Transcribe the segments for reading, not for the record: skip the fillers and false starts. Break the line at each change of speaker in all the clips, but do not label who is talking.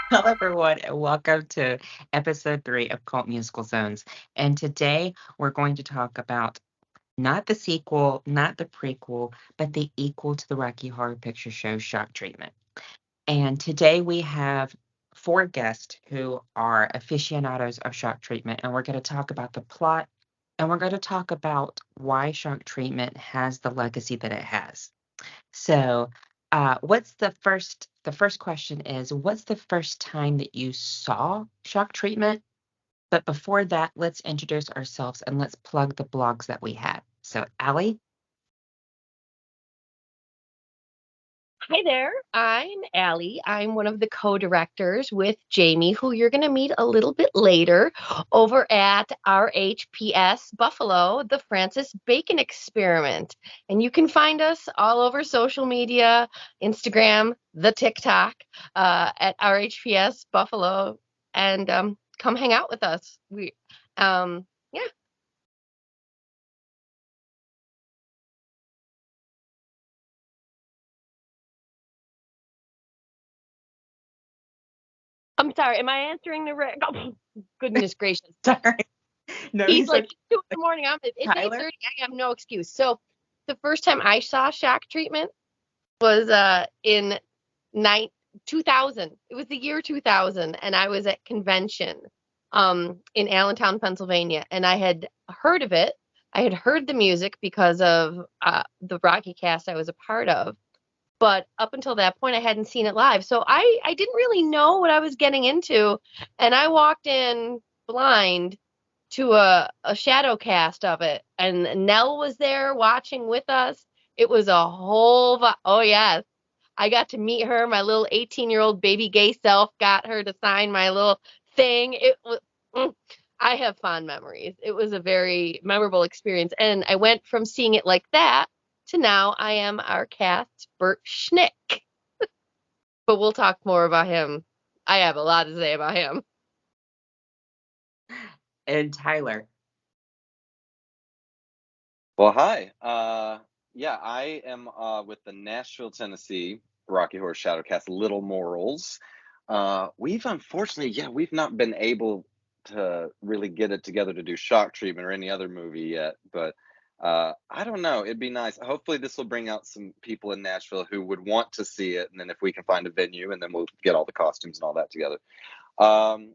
Hello, everyone, and welcome to episode 3 of Cult Musical Zones. And today we're going to talk about not the sequel, not the prequel, but the equal to the Rocky Horror Picture Show Shock Treatment. And today we have 4 guests who are aficionados of Shock Treatment, and we're going to talk about the plot and we're going to talk about why Shock Treatment has the legacy that it has. So, what's the first question is, what's the first time that you saw Shock Treatment? But before that, let's introduce ourselves and let's plug the blogs that we have. So, Allie,
Hi there, I'm Allie. I'm one of the co-directors with Jamie, who you're going to meet a little bit later over at RHPS Buffalo, the Francis Bacon Experiment. And you can find us all over social media, Instagram, the TikTok, at RHPS Buffalo, and come hang out with us. Yeah. I'm sorry, am I answering the Oh, goodness gracious.
sorry. No,
He's
you
like,
said
it's 2 in the morning. It's
Tyler.
8:30. I have no excuse. So the first time I saw Shock Treatment was in nine 2000. It was the year 2000, and I was at convention in Allentown, Pennsylvania, and I had heard of it. I had heard the music because of the Rocky Cast I was a part of, but up until that point, I hadn't seen it live, so I didn't really know what I was getting into, and I walked in blind to a shadow cast of it, and Nell was there watching with us. It was a whole oh yes, I got to meet her. My little 18-year-old baby gay self got her to sign my little thing. It was I have fond memories. It was a very memorable experience, and I went from seeing it like that to now I am our cast Bert Schnick. But we'll talk more about him. I have a lot to say about him.
And Tyler.
Well, hi. Yeah, I am with the Nashville, Tennessee Rocky Horror Shadowcast Little Morals. We've unfortunately, yeah, we've not been able to really get it together to do Shock Treatment or any other movie yet, but I don't know. It'd be nice. Hopefully, this will bring out some people in Nashville who would want to see it, and then if we can find a venue, and then we'll get all the costumes and all that together. Um,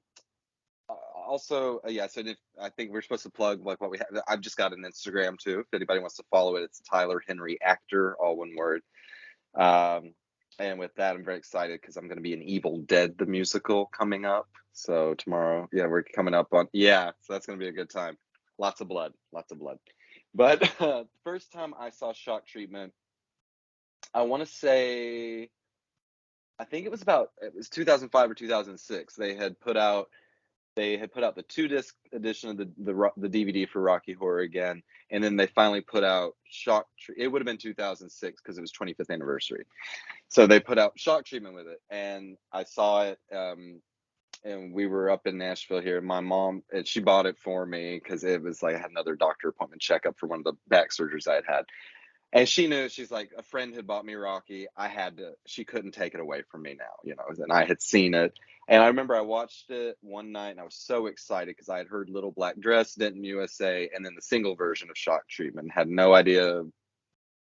also, yeah, so if I think we're supposed to plug like what we have. I've just got an Instagram too. If anybody wants to follow it, it's Tyler Henry Actor, all one word. Um, and with that, I'm very excited because I'm going to be in Evil Dead the musical coming up. So tomorrow, yeah, we're coming up on so that's going to be a good time. Lots of blood, lots of blood. But first time I saw Shock Treatment, I want to say I think it was 2005 or 2006. They had put out the 2 disc edition of the DVD for Rocky Horror again, and then they finally put out It would have been 2006 because it was 25th anniversary. So they put out Shock Treatment with it, and I saw it. And we were up in Nashville here. My mom, she bought it for me because it was like I had another doctor appointment checkup for one of the back surgeries I had had. And she knew, she's like, a friend had bought me Rocky. She couldn't take it away from me now, and I had seen it. And I remember I watched it one night and I was so excited because I had heard Little Black Dress, Denton USA, and then the single version of Shock Treatment. Had no idea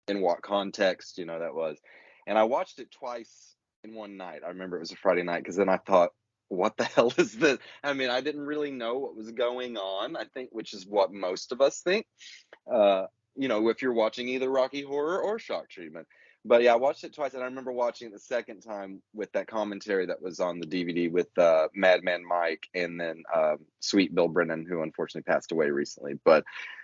in what context, that was. And I watched it twice in one night. I remember it was a Friday night because then I thought, what the hell is this? I mean, I didn't really know what was going on, I think, which is what most of us think. Uh, if you're watching either Rocky Horror or Shock Treatment. But yeah, I watched it twice, and I remember watching it the second time with that commentary that was on the DVD with Madman Mike and then Sweet Bill Brennan, who unfortunately passed away recently. But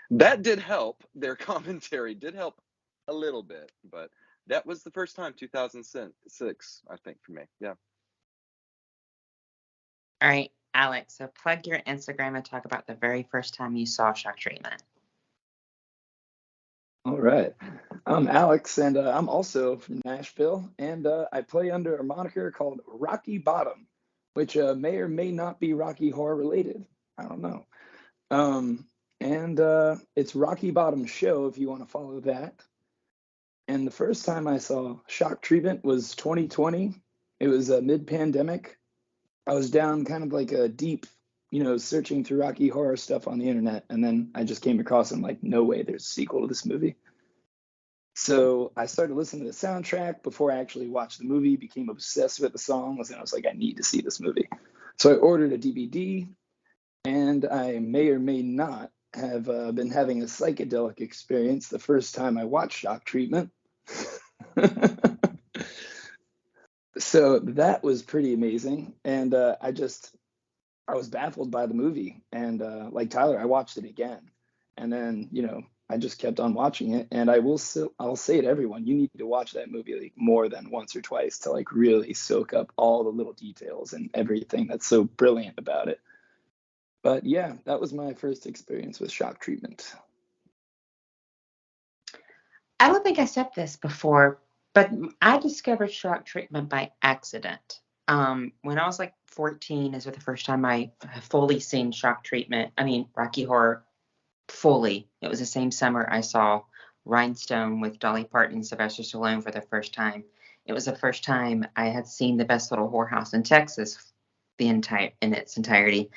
that did help. Their commentary did help a little bit. But that was the first time, 2006, I think, for me. Yeah.
All right, Alex. So plug your Instagram and talk about the very first time you saw Shock Treatment.
All right. I'm Alex, and I'm also from Nashville, and I play under a moniker called Rocky Bottom, which may or may not be Rocky Horror related. I don't know. And it's Rocky Bottom Show if you want to follow that. And the first time I saw Shock Treatment was 2020. It was mid-pandemic, I was down kind of like a deep, searching through Rocky Horror stuff on the internet, and then I just came across, I'm like, no way, there's a sequel to this movie. So I started listening to the soundtrack before I actually watched the movie, became obsessed with the songs, and I was like, I need to see this movie. So I ordered a DVD, and I may or may not have been having a psychedelic experience the first time I watched Shock Treatment. So that was pretty amazing. And I was baffled by the movie. And like Tyler, I watched it again. And then, I just kept on watching it. And I'll say to everyone, you need to watch that movie like more than once or twice to like really soak up all the little details and everything that's so brilliant about it. But yeah, that was my first experience with Shock Treatment.
I don't think I said this before, but I discovered Shock Treatment by accident. When I was like 14 is the first time I fully seen Shock Treatment. I mean, Rocky Horror fully. It was the same summer I saw Rhinestone with Dolly Parton and Sylvester Stallone for the first time. It was the first time I had seen The Best Little Whorehouse in Texas in its entirety.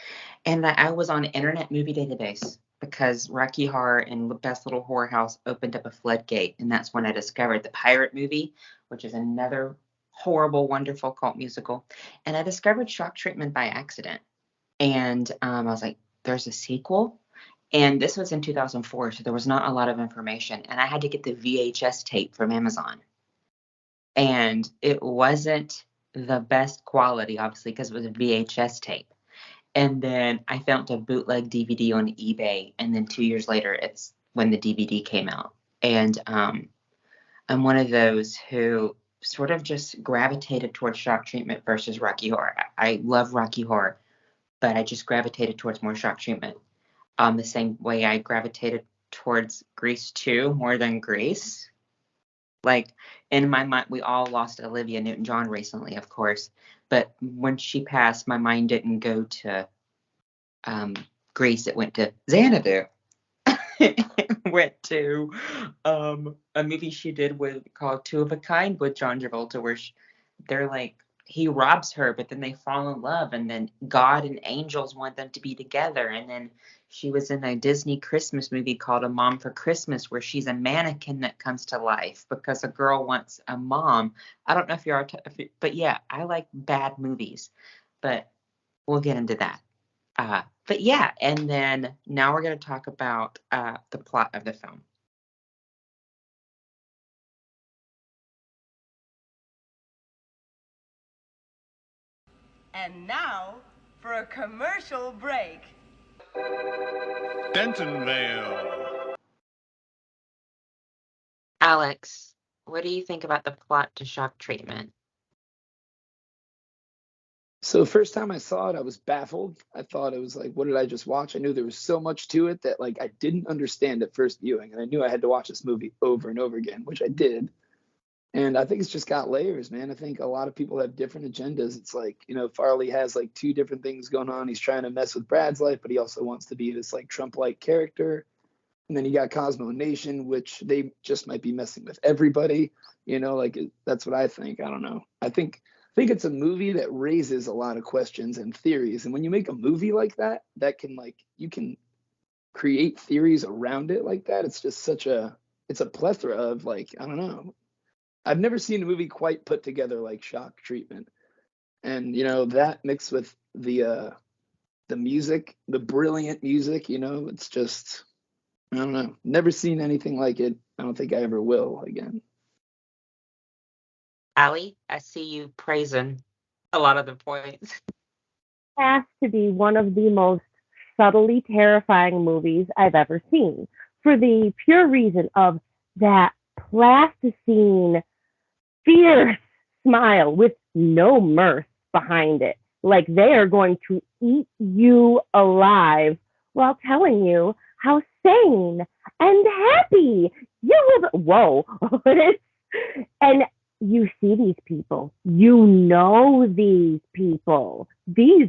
And I was on Internet Movie Database because Rocky Horror and Best Little Whorehouse opened up a floodgate. And that's when I discovered the Pirate movie, which is another horrible, wonderful cult musical. And I discovered Shock Treatment by accident. And I was like, there's a sequel? And this was in 2004, so there was not a lot of information. And I had to get the VHS tape from Amazon. And it wasn't the best quality, obviously, because it was a VHS tape. And then I found a bootleg DVD on eBay. And then 2 years later, it's when the DVD came out. And I'm one of those who sort of just gravitated towards Shock Treatment versus Rocky Horror. I love Rocky Horror, but I just gravitated towards more Shock Treatment. The same way I gravitated towards Grease 2 more than Grease. Like, in my mind, we all lost Olivia Newton-John recently, of course. But when she passed, my mind didn't go to Grease. It went to Xanadu. It went to a movie she did called Two of a Kind with John Travolta, where they're like, he robs her, but then they fall in love, and then God and angels want them to be together. And then she was in a Disney Christmas movie called A Mom for Christmas, where she's a mannequin that comes to life because a girl wants a mom. I don't know if you are, but yeah, I like bad movies, but we'll get into that. But yeah, and then now we're going to talk about the plot of the film.
And now for a commercial break.
Bentonville.
Alex, what do you think about the plot to Shock Treatment?
So the first time I saw it, I was baffled. I thought it was like, what did I just watch? I knew there was so much to it that like I didn't understand at first viewing, and I knew I had to watch this movie over and over again, which I did. And I think it's just got layers, man. I think a lot of people have different agendas. It's like, Farley has like two different things going on. He's trying to mess with Brad's life, but he also wants to be this like Trump-like character. And then you got Cosmo Nation, which they just might be messing with everybody. That's what I think. I don't know. I think it's a movie that raises a lot of questions and theories. And when you make a movie like that, you can create theories around it like that. It's just it's a plethora of like, I don't know. I've never seen a movie quite put together like Shock Treatment. And, that mixed with the music, the brilliant music, it's just, I don't know. Never seen anything like it. I don't think I ever will again.
Allie, I see you praising a lot of the points.
Has to be one of the most subtly terrifying movies I've ever seen, for the pure reason of that plasticine, fierce smile with no mirth behind it. Like they are going to eat you alive while telling you how sane and happy you will be. Whoa. And you see these people. You know these people. These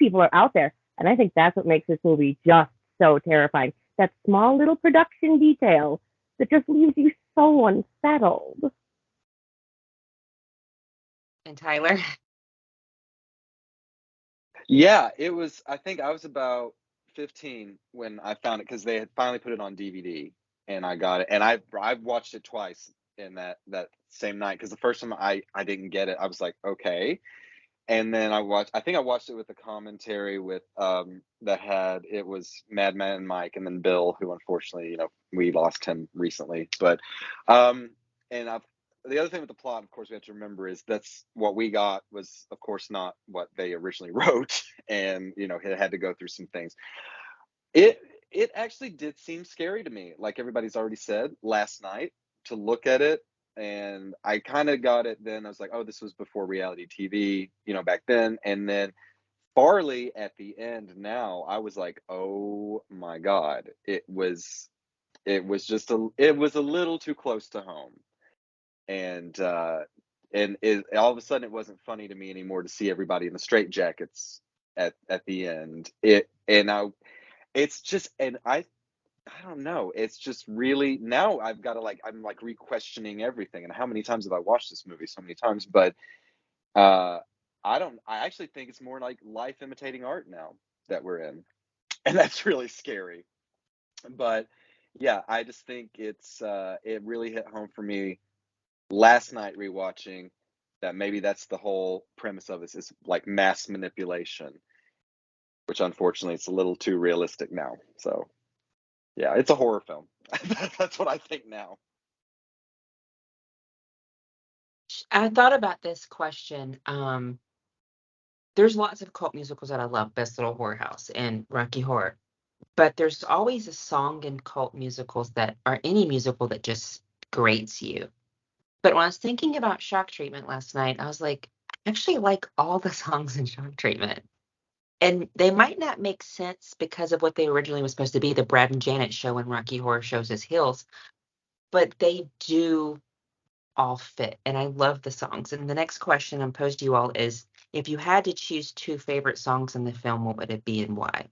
people are out there. And I think that's what makes this movie just so terrifying. That small little production detail that just leaves you so unsettled.
And Tyler?
Yeah, it was. I think I was about 15 when I found it because they had finally put it on DVD, and I got it. And I've watched it twice in that same night because the first time I didn't get it, I was like, okay. And then I think I watched it with the commentary with that had it was Madman Mike and then Bill, who unfortunately, we lost him recently. But and the other thing with the plot, of course, we have to remember is that's what we got was, of course, not what they originally wrote, and it had to go through some things. It it actually did seem scary to me, like everybody's already said last night, to look at it, and I kind of got it then. I was like, oh, this was before reality TV, back then, and then Farley at the end. Now I was like, oh my god, it was a little too close to home, and all of a sudden it wasn't funny to me anymore to see everybody in the straitjackets at the end. It's just, and I don't know. It's just really now I've got to I'm like re-questioning everything. And how many times have I watched this movie? So many times, but uh I actually think it's more like life imitating art now that we're in. And that's really scary. But yeah, I just think it really hit home for me last night rewatching that maybe that's the whole premise of this is like mass manipulation, which unfortunately it's a little too realistic now. So yeah, it's a horror film. That's what I think now.
I thought about this question. There's lots of cult musicals that I love, Best Little Whorehouse and Rocky Horror, but there's always a song in cult musicals that or any musical that just grates you. But when I was thinking about Shock Treatment last night, I was like, I actually like all the songs in Shock Treatment. And they might not make sense because of what they originally was supposed to be, the Brad and Janet show when Rocky Horror shows his heels, but they do all fit. And I love the songs. And the next question I'm posed to you all is if you had to choose two favorite songs in the film, what would it be and why?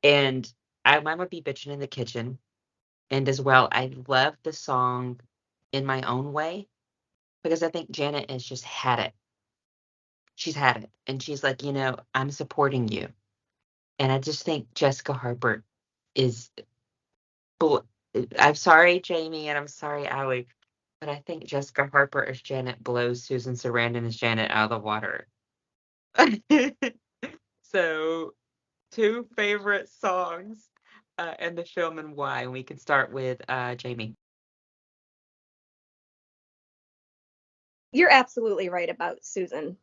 And mine would be Bitchin' in the Kitchen. And as well, I love the song In My Own Way because I think Janet has just had it. She's had it. And she's like, I'm supporting you. And I just think Jessica Harper is. I'm sorry, Jamie, and I'm sorry, Allie, but I think Jessica Harper as Janet blows Susan Sarandon as Janet out of the water. So, two favorite songs in the film and why. And we can start with Jamie.
You're absolutely right about Susan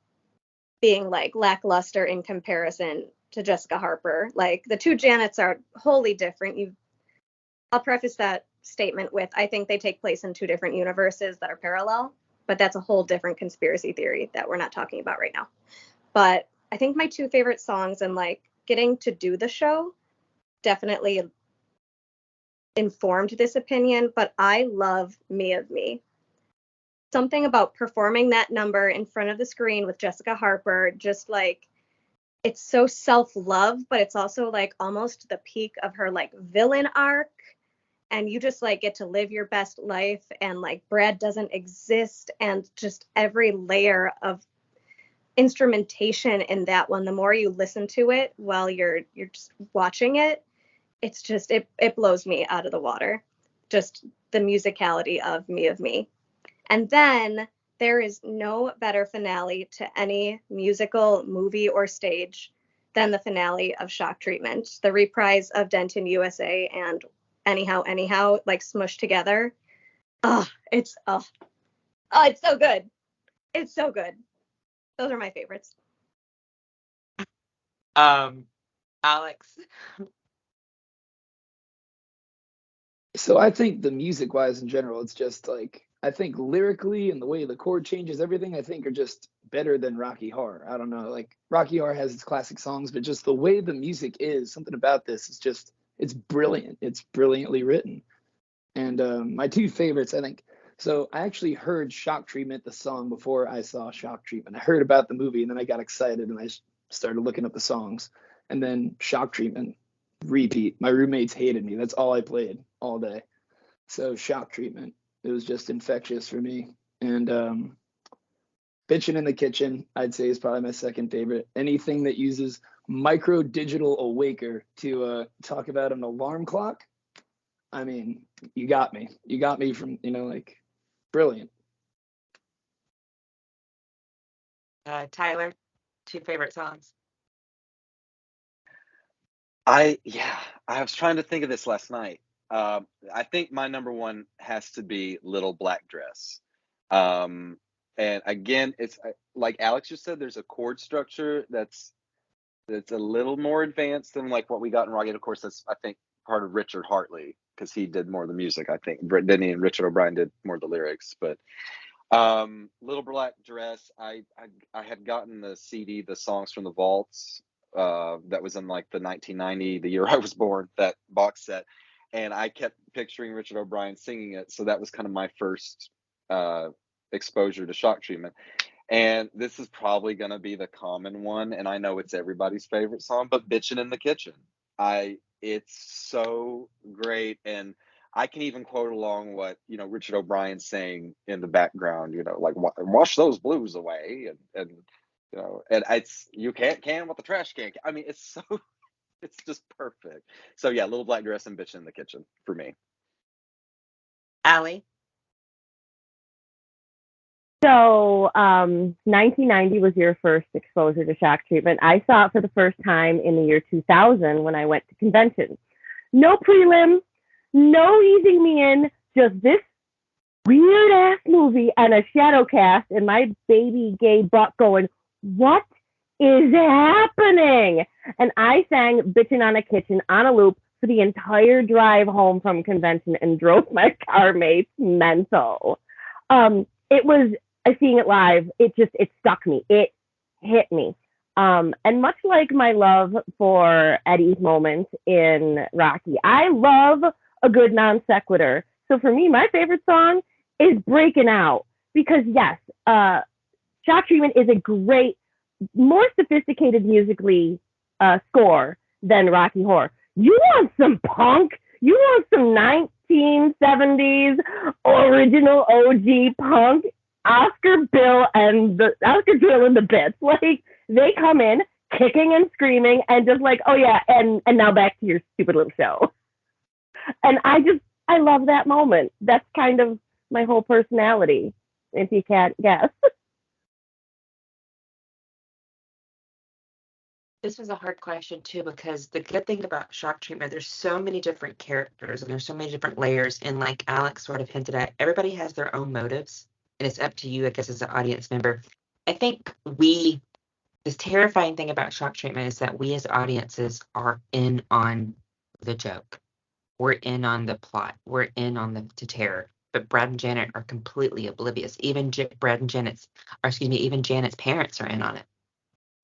being like lackluster in comparison to Jessica Harper. Like the two Janets are wholly different. I'll preface that statement with I think they take place in two different universes that are parallel, but that's a whole different conspiracy theory that we're not talking about right now. But I think my two favorite songs and like getting to do the show definitely informed this opinion, but I love Me of Me. Something about performing that number in front of the screen with Jessica Harper, just like it's so self-love, but it's also like almost the peak of her like villain arc. And you just like get to live your best life, and like Brad doesn't exist, and just every layer of instrumentation in that one, the more you listen to it while you're just watching it, it's just it blows me out of the water. Just the musicality of Me of Me. And then there is no better finale to any musical, movie, or stage than the finale of Shock Treatment. The reprise of Denton USA and Anyhow, like smushed together. It's so good. It's so good. Those are my favorites.
Alex.
So I think the music wise in general, it's just like I think lyrically and the way the chord changes, everything I think are just better than Rocky Horror. I don't know, like Rocky Horror has its classic songs, but just the way the music is, something about this is just it's brilliant. It's brilliantly written. And my two favorites, I think. So I actually heard Shock Treatment, the song, before I saw Shock Treatment. I heard about the movie and then I got excited and I started looking up the songs. And then Shock Treatment, repeat. My roommates hated me. That's all I played all day. So Shock Treatment, it was just infectious for me. And Bitchin' in the Kitchen, I'd say is probably my second favorite. Anything that uses micro digital awaker to talk about an alarm clock. I mean, you got me. You got me from, like, brilliant.
Tyler, two favorite songs.
I was trying to think of this last night. I think my number one has to be Little Black Dress. And again, it's like Alex just said, there's a chord structure that's a little more advanced than like what we got in Rocky. Of course, that's, I think, part of Richard Hartley, because he did more of the music. I think Britt Denny and Richard O'Brien did more of the lyrics. But Little Black Dress, I had gotten the CD, the Songs from the Vaults, that was in like the 1990, the year I was born, that box set, and I kept picturing Richard O'Brien singing it. So that was kind of my first exposure to Shock Treatment. And this is probably going to be the common one, and I know it's everybody's favorite song, but Bitchin' in the Kitchen. It's so great, and I can even quote along what, Richard O'Brien's saying in the background, like, wash those blues away, and and it's, you can't can what the trash can. I mean, it's just perfect. So yeah, Little Black Dress and Bitchin' in the Kitchen for me.
Allie?
So 1990 was your first exposure to Shock Treatment. I saw it for the first time in the year 2000 when I went to convention. No prelim, no easing me in, just this weird ass movie and a shadow cast and my baby gay butt going, what is happening? And I sang Bitchin' on a Kitchen on a loop for the entire drive home from convention and drove my car mates mental. It was seeing it live. It stuck me. It hit me. And much like my love for Eddie's moment in Rocky, I love a good non sequitur. So for me, my favorite song is Breaking Out, because yes, Shock Treatment is a great, more sophisticated musically score than Rocky Horror. You want some punk? You want some 1970s original OG punk? Oscar Bill and the Bits, like, they come in kicking and screaming and just like, oh yeah, and now back to your stupid little show. And I love that moment. That's kind of my whole personality, if you can't guess.
This was a hard question too, because the good thing about Shock Treatment, there's so many different characters and there's so many different layers. And like Alex sort of hinted at, everybody has their own motives, and it's up to you, I guess, as an audience member. I think this terrifying thing about Shock Treatment is that we as audiences are in on the joke. We're in on the plot. We're in on the terror. But Brad and Janet are completely oblivious. Even Janet's parents are in on it.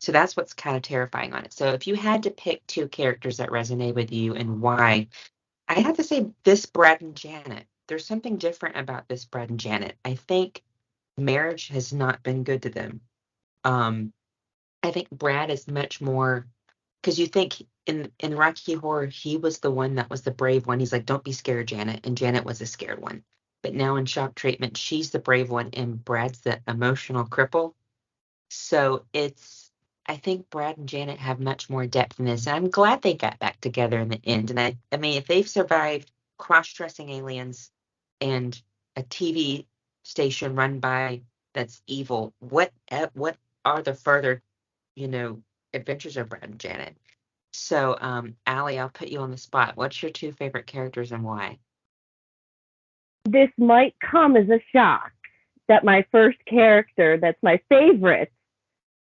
So that's what's kind of terrifying on it. So if you had to pick two characters that resonate with you and why, I have to say this Brad and Janet. There's something different about this Brad and Janet. I think marriage has not been good to them. I think Brad is much more, because you think in Rocky Horror, he was the one that was the brave one. He's like, don't be scared, Janet. And Janet was the scared one. But now in Shock Treatment, she's the brave one and Brad's the emotional cripple. So I think Brad and Janet have much more depth in this. And I'm glad they got back together in the end. And I mean, if they've survived cross-dressing aliens and a TV station run by that's evil, what are the further, adventures of Brad and Janet? So, Allie, I'll put you on the spot. What's your two favorite characters and why?
This might come as a shock that my first character that's my favorite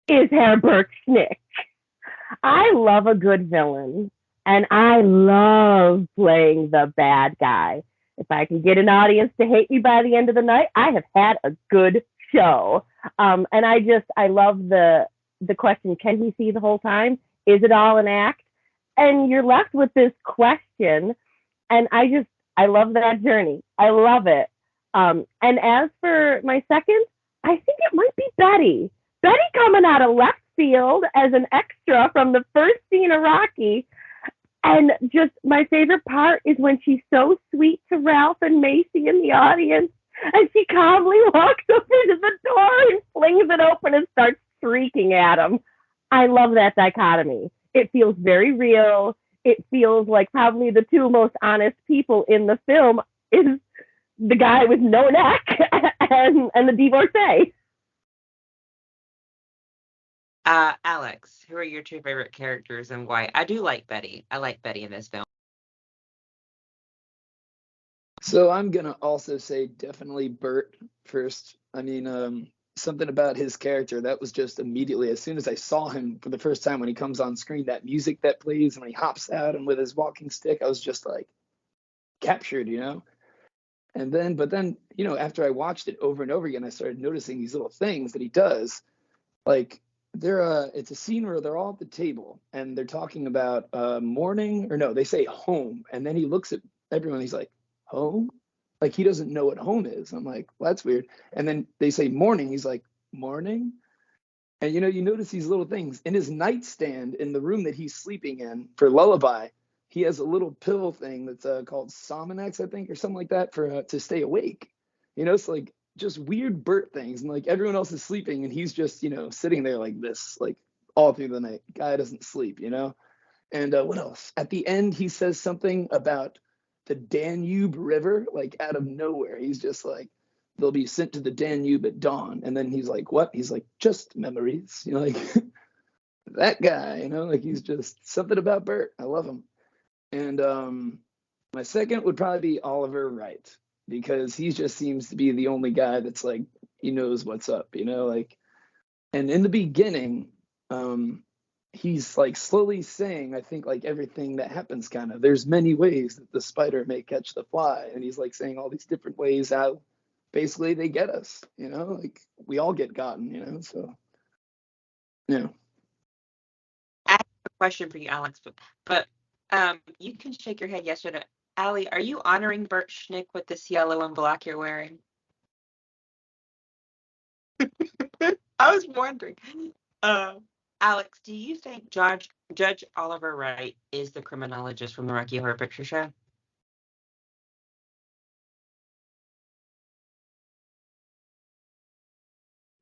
is Herr Schnick. I love a good villain, and I love playing the bad guy. If I can get an audience to hate me by the end of the night, I have had a good show. And I love the question, can he see the whole time? Is it all an act? And you're left with this question, and I love that journey. I love it. And as for my second, I think it might be Betty. Betty coming out of left field as an extra from the first scene of Rocky. And just my favorite part is when she's so sweet to Ralph and Macy in the audience, and she calmly walks over to the door and flings it open and starts shrieking at him. I love that dichotomy. It feels very real. It feels like probably the two most honest people in the film is the guy with no neck and the divorcee.
Alex, who are your two favorite characters and why? I do like Betty. I like Betty in this film.
So I'm gonna also say definitely Bert first. I mean, something about his character that was just immediately, as soon as I saw him for the first time when he comes on screen, that music that plays when he hops out and with his walking stick, I was just like captured, you know. But then, after I watched it over and over again, I started noticing these little things that he does. Like it's a scene where they're all at the table and they're talking about morning, or no, they say home, and then he looks at everyone. He's like, home? Like he doesn't know what home is. I'm like, well, that's weird. And then they say morning. He's like, morning? And you notice these little things in his nightstand in the room that he's sleeping in for lullaby. He has a little pill thing that's called Sominex, I think, or something like that for to stay awake. It's like just weird Bert things, and like everyone else is sleeping, and he's just sitting there like this, like all through the night. Guy doesn't sleep. And what else? At the end, he says something about the Danube River, like out of nowhere. He's just like, they'll be sent to the Danube at dawn. And then he's like, what? He's like, just memories. Like that guy, like he's just something about Bert. I love him. And my second would probably be Oliver Wright, because he just seems to be the only guy that's like, he knows what's up, like, and in the beginning, he's like slowly saying, I think, like everything that happens kind of, there's many ways that the spider may catch the fly. And he's like saying all these different ways how basically they get us, like we all get gotten, so, yeah.
I have a question for you, Alex, but you can shake your head yes or no. Allie, are you honoring Bert Schnick with this yellow and black you're wearing? I was wondering. Alex, do you think Judge Oliver Wright is the criminologist from the Rocky Horror Picture Show?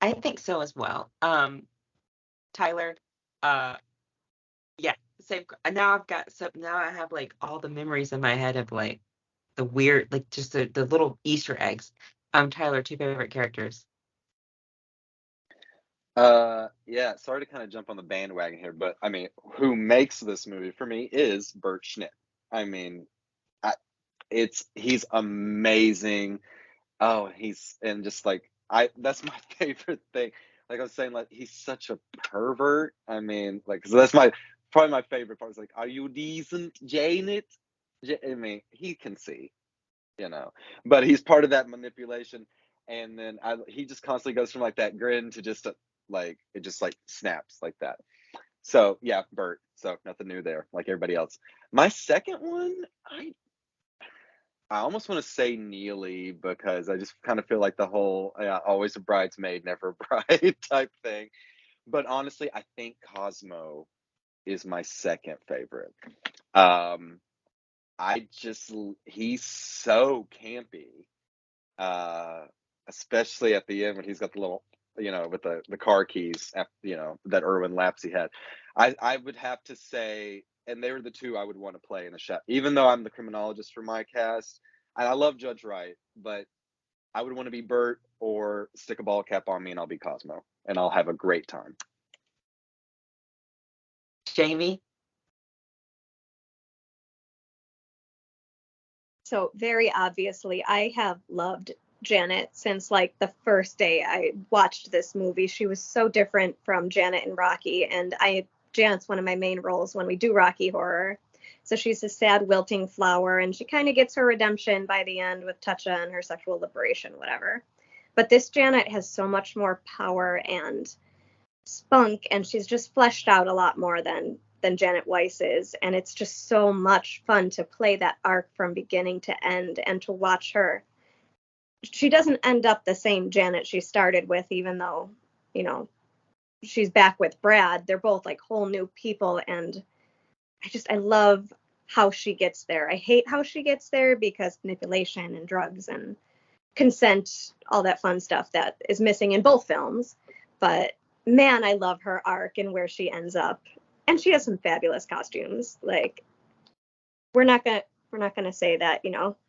I think so as well. Tyler, yeah, same. Now I have like all the memories in my head of like the weird, like just the little Easter eggs. Tyler, two favorite characters.
Yeah, sorry to kind of jump on the bandwagon here, but I mean, who makes this movie for me is Bert Schnitt. I mean, he's amazing. Oh, and just like that's my favorite thing. Like I was saying, like he's such a pervert. I mean, like, so that's probably my favorite part. Is like, are you decent, Janet? I mean, he can see, but he's part of that manipulation. And then he just constantly goes from like that grin to just like it just like snaps like that. So yeah, Bert. So nothing new there, like everybody else. My second one, I almost want to say Neely, because I just kind of feel like the whole always a bridesmaid, never a bride type thing. But honestly, I think Cosmo is my second favorite. He's so campy, especially at the end when he's got the little, with the car keys, that Erwin Lapsey had. I would have to say, and they were the two I would want to play in the shot, even though I'm the criminologist for my cast. And I love Judge Wright, but I would want to be Bert, or stick a ball cap on me and I'll be Cosmo, and I'll have a great time.
Jamie?
So very obviously, I have loved Janet since like the first day I watched this movie. She was so different from Janet and Rocky, and Janet's one of my main roles when we do Rocky Horror. So she's a sad wilting flower, and she kind of gets her redemption by the end with Toucha and her sexual liberation, whatever. But this Janet has so much more power and spunk, and she's just fleshed out a lot more than Janet Weiss is. And it's just so much fun to play that arc from beginning to end and to watch her. She doesn't end up the same Janet she started with, even though, she's back with Brad. They're both like whole new people, and I love how she gets there. I hate how she gets there because manipulation and drugs and consent, all that fun stuff that is missing in both films. But man, I love her arc and where she ends up. And she has some fabulous costumes. Like, we're not gonna say that,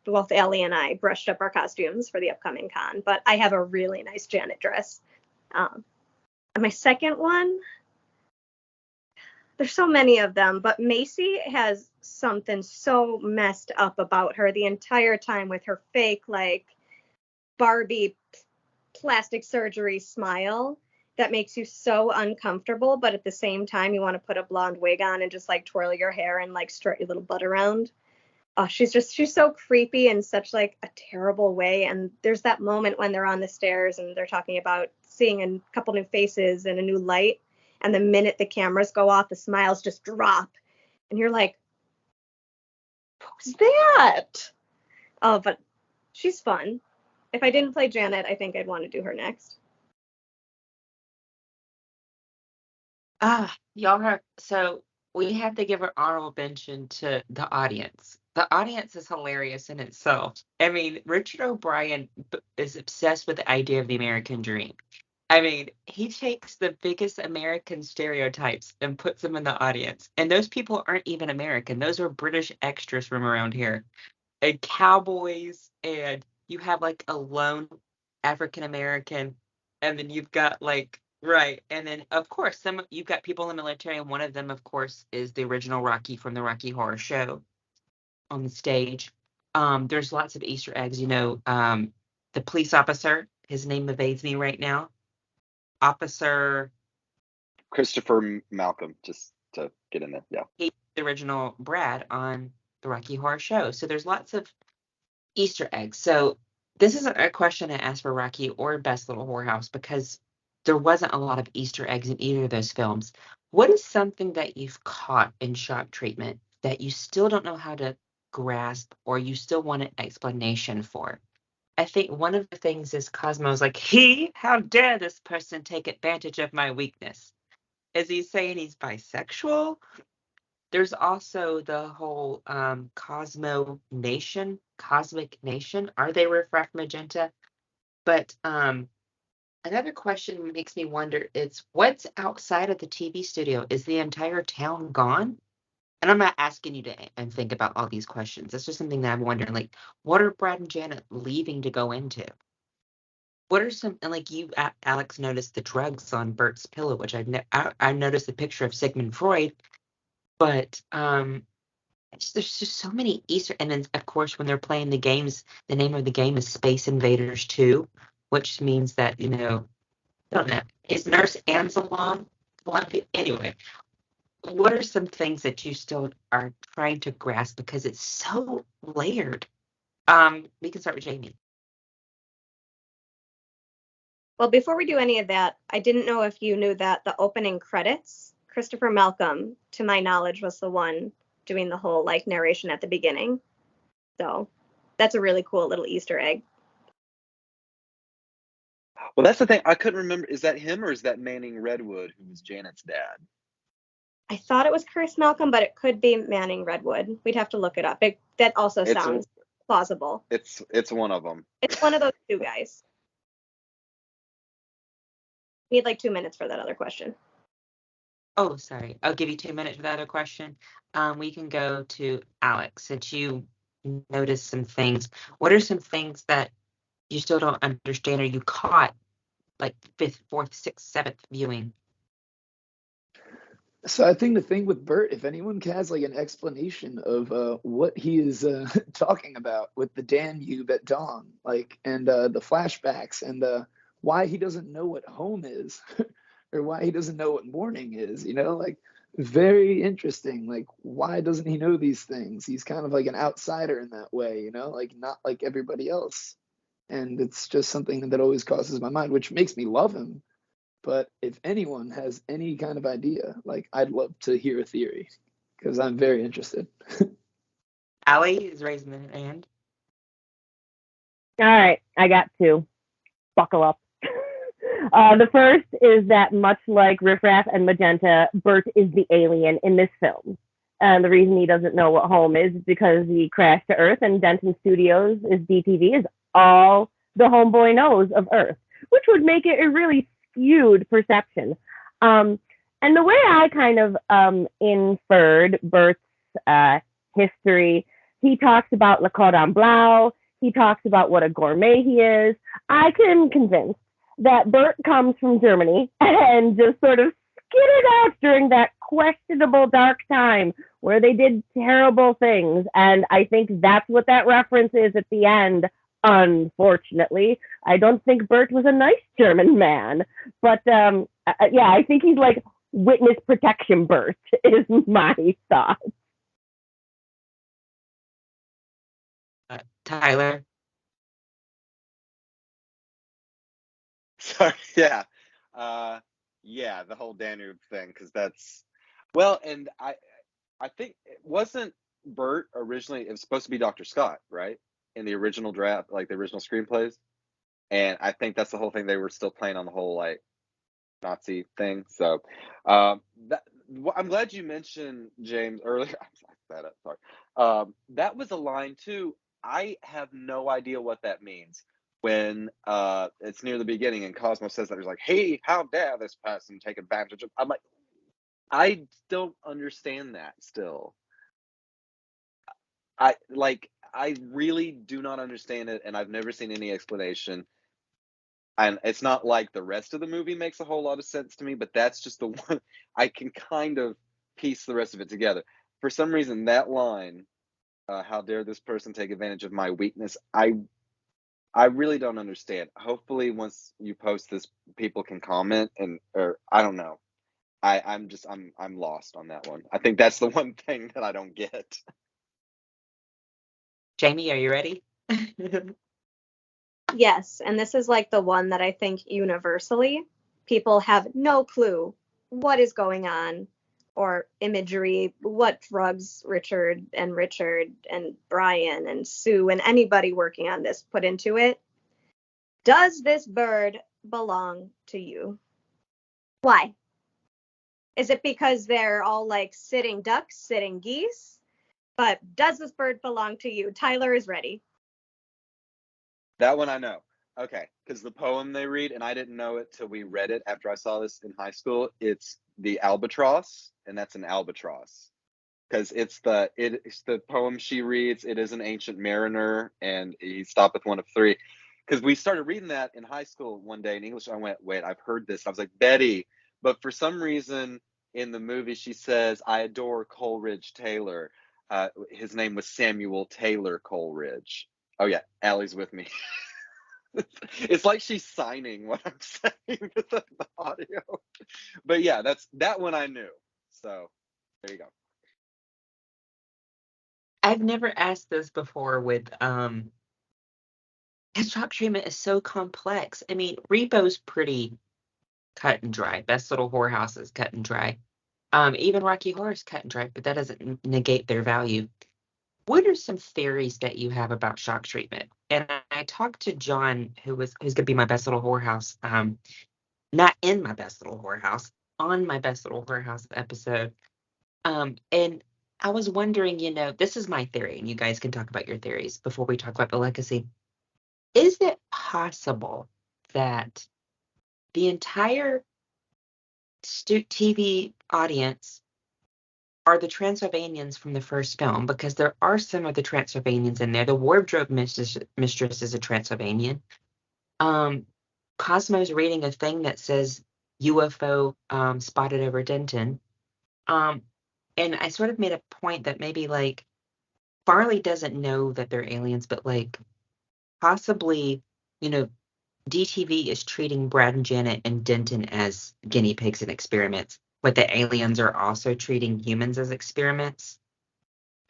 both Allie and I brushed up our costumes for the upcoming con, but I have a really nice Janet dress. And my second one, there's so many of them, but Macy has something so messed up about her the entire time with her fake, like, Barbie plastic surgery smile that makes you so uncomfortable, but at the same time you want to put a blonde wig on and just like twirl your hair and like strut your little butt around. Oh, she's so creepy in such like a terrible way. And there's that moment when they're on the stairs and they're talking about seeing a couple new faces and a new light, and the minute the cameras go off, the smiles just drop and you're like, who's that? Oh, but she's fun. If I didn't play Janet, I think I'd want to do her next.
So we have to give an honorable mention to the audience. The audience is hilarious in itself. I mean, Richard O'Brien is obsessed with the idea of the American dream. I mean, he takes the biggest American stereotypes and puts them in the audience. And those people aren't even American. Those are British extras from around here. And cowboys, and you have like a lone African American, and then you've got like, right, and then of course you've got people in the military, and one of them, of course, is the original Rocky from the Rocky Horror Show on the stage. There's lots of Easter eggs, the police officer, his name evades me right now. Officer
Christopher Malcolm, just to get in there. Yeah.
He's the original Brad on the Rocky Horror Show. So there's lots of Easter eggs. So this isn't a question I asked for Rocky or Best Little Whorehouse because there wasn't a lot of Easter eggs in either of those films. What is something that you've caught in Shock Treatment that you still don't know how to grasp or you still want an explanation for? I think one of the things is Cosmo's like, how dare this person take advantage of my weakness? Is he saying he's bisexual? There's also the whole Cosmic Nation. Are they Riff Magenta? But another question makes me wonder is what's outside of the TV studio? Is the entire town gone? And I'm not asking you to and think about all these questions. It's just something that I'm wondering, like, what are Brad and Janet leaving to go into? What are some, and like you, Alex, noticed the drugs on Bert's pillow, which I noticed the picture of Sigmund Freud, but there's just so many Easter, and then of course when they're playing the games, the name of the game is Space Invaders 2, which means that, I don't know, is Nurse Anzalon? Anyway, what are some things that you still are trying to grasp because it's so layered? We can start with Jamie.
Well, before we do any of that, I didn't know if you knew that the opening credits, Christopher Malcolm, to my knowledge, was the one doing the whole like narration at the beginning. So that's a really cool little Easter egg.
Well, that's the thing. I couldn't remember. Is that him or is that Manning Redwood, who was Janet's dad?
I thought it was Chris Malcolm, but it could be Manning Redwood. We'd have to look it up. That also sounds plausible.
It's one of them.
It's one of those two guys. We need like 2 minutes for that other question.
Oh, sorry. I'll give you 2 minutes for that other question. We can go to Alex. Since you noticed some things, what are some things that you still don't understand or you caught like 5th, 4th, 6th, 7th viewing?
So I think the thing with Bert, if anyone has like an explanation of what he is talking about with the Danube at dawn, like, and the flashbacks and why he doesn't know what home is or why he doesn't know what morning is, like very interesting. Like, why doesn't he know these things? He's kind of like an outsider in that way, like not like everybody else. And it's just something that always crosses my mind, which makes me love him. But if anyone has any kind of idea, like, I'd love to hear a theory because I'm very interested.
Allie is raising her hand.
All right, I got two. Buckle up. The first is that much like Riff Raff and Magenta, Bert is the alien in this film. And the reason he doesn't know what home is because he crashed to Earth, and Denton Studios is DTV, is all the homeboy knows of Earth, which would make it a really skewed perception. And And the way I kind of inferred Bert's history, he talks about Le Cordon Bleu. He talks about what a gourmet he is. I am convinced that Bert comes from Germany and just sort of skittered out during that questionable dark time where they did terrible things. And I think that's what that reference is at the end. Unfortunately, I don't think Bert was a nice German man, but yeah, I think he's like witness protection Bert is my thought.
Tyler.
Sorry, yeah. Yeah, the whole Danube thing, because that's well, and I think it wasn't Bert originally. It was supposed to be Dr. Scott, right? In the original draft, like the original screenplays, and I think that's the whole thing. They were still playing on the whole like Nazi thing. So, I'm glad you mentioned James earlier. Sorry. That was a line too. I have no idea what that means when it's near the beginning and Cosmo says that he's like, "Hey, how dare this person take advantage of?" I'm like, I don't understand that still. I really do not understand it, and I've never seen any explanation. And it's not like the rest of the movie makes a whole lot of sense to me, but that's just the one I can kind of piece the rest of it together. For some reason, that line, "How dare this person take advantage of my weakness?" I really don't understand. Hopefully, once you post this, people can comment or I don't know. I'm lost on that one. I think that's the one thing that I don't get.
Jamie, are you ready?
Yes, and this is like the one that I think universally people have no clue what is going on or imagery, what drugs Richard and Brian and Sue and anybody working on this put into it. Does this bird belong to you? Why? Is it because they're all like sitting ducks, sitting geese? But does this bird belong to you? Tyler is ready.
That one I know. Okay, because the poem they read, and I didn't know it till we read it after I saw this in high school. It's the albatross, and that's an albatross. Because it's the poem she reads. It is an ancient mariner, and he stoppeth one of three. Because we started reading that in high school one day in English. I went, wait, I've heard this. I was like, Betty. But for some reason in the movie, she says, I adore Coleridge Taylor. His name was Samuel Taylor Coleridge. Oh yeah, Allie's with me. It's like she's signing what I'm saying with the audio. But yeah, that one I knew. So there you go.
I've never asked this before with shock treatment is so complex. I mean, Repo's pretty cut and dry. Best Little Whorehouse is cut and dry. Even Rocky Horror is cut and dry, but that doesn't negate their value. What are some theories that you have about shock treatment? And I talked to John, who's going to be my Best Little Whorehouse, not in my Best Little Whorehouse, on my Best Little Whorehouse episode. And I was wondering, this is my theory, and you guys can talk about your theories before we talk about the legacy. Is it possible that the entire TV audience are the Transylvanians from the first film? Because there are some of the Transylvanians in there. The wardrobe mistress is a Transylvanian. Cosmo's reading a thing that says UFO spotted over Denton. And I sort of made a point that maybe like Farley doesn't know that they're aliens, but like possibly, DTV is treating Brad and Janet and Denton as guinea pigs and experiments, but the aliens are also treating humans as experiments.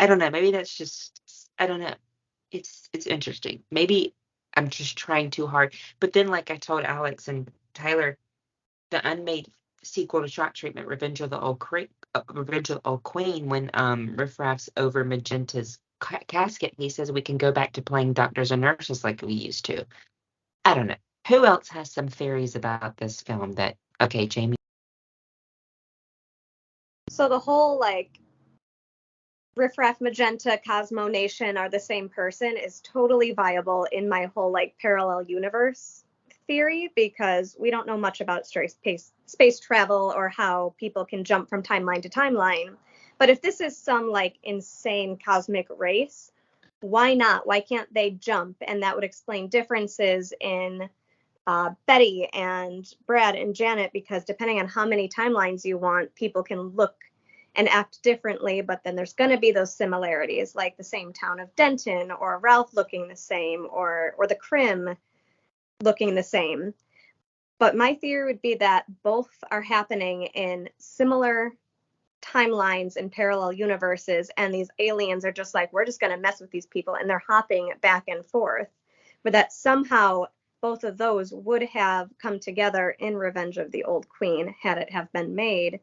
I don't know. Maybe that's just, I don't know. It's interesting. Maybe I'm just trying too hard. But then, like I told Alex and Tyler, the unmade sequel to Shock Treatment, Revenge of the Old Queen, when Riff Raff's over Magenta's casket, he says we can go back to playing doctors and nurses like we used to. I don't know. Who else has some theories about this film that, okay, Jamie?
So the whole like Riff Raff, Magenta, Cosmo Nation are the same person is totally viable in my whole like parallel universe theory, because we don't know much about space travel or how people can jump from timeline to timeline. But if this is some like insane cosmic race, why not? Why can't they jump? And that would explain differences in Betty and Brad and Janet, because depending on how many timelines you want, people can look and act differently, but then there's going to be those similarities, like the same town of Denton, or Ralph looking the same, or the Crim looking the same. But my theory would be that both are happening in similar timelines and parallel universes, and these aliens are just like, we're just going to mess with these people, and they're hopping back and forth. But that somehow both of those would have come together in Revenge of the Old Queen had it have been made,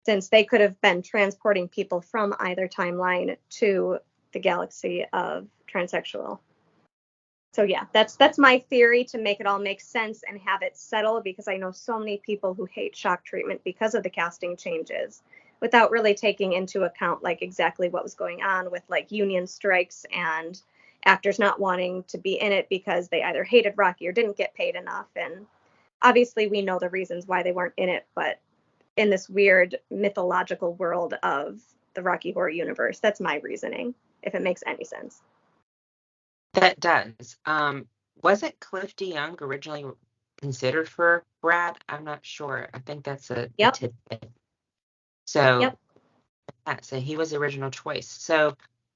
since they could have been transporting people from either timeline to the galaxy of transsexual. So yeah, that's my theory, to make it all make sense and have it settle, because I know so many people who hate shock treatment because of the casting changes, without really taking into account like exactly what was going on with like union strikes and actors not wanting to be in it because they either hated Rocky or didn't get paid enough. And obviously we know the reasons why they weren't in it, but in this weird mythological world of the Rocky Horror universe, that's my reasoning, if it makes any sense.
That does. Wasn't Cliff DeYoung originally considered for Brad? I'm not sure. I think that's a tidbit. So, so he was the original choice. So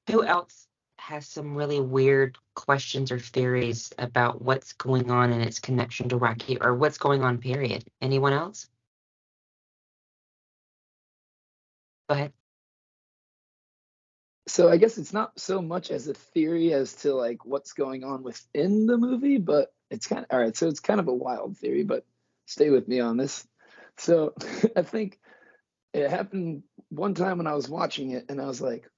who else has some really weird questions or theories about what's going on in its connection to Rocky, or what's going on, period? Anyone else? Go ahead.
So I guess it's not so much as a theory as to like what's going on within the movie, but it's kind of, all right, so it's kind of a wild theory, but stay with me on this. So I think it happened one time when I was watching it and I was like,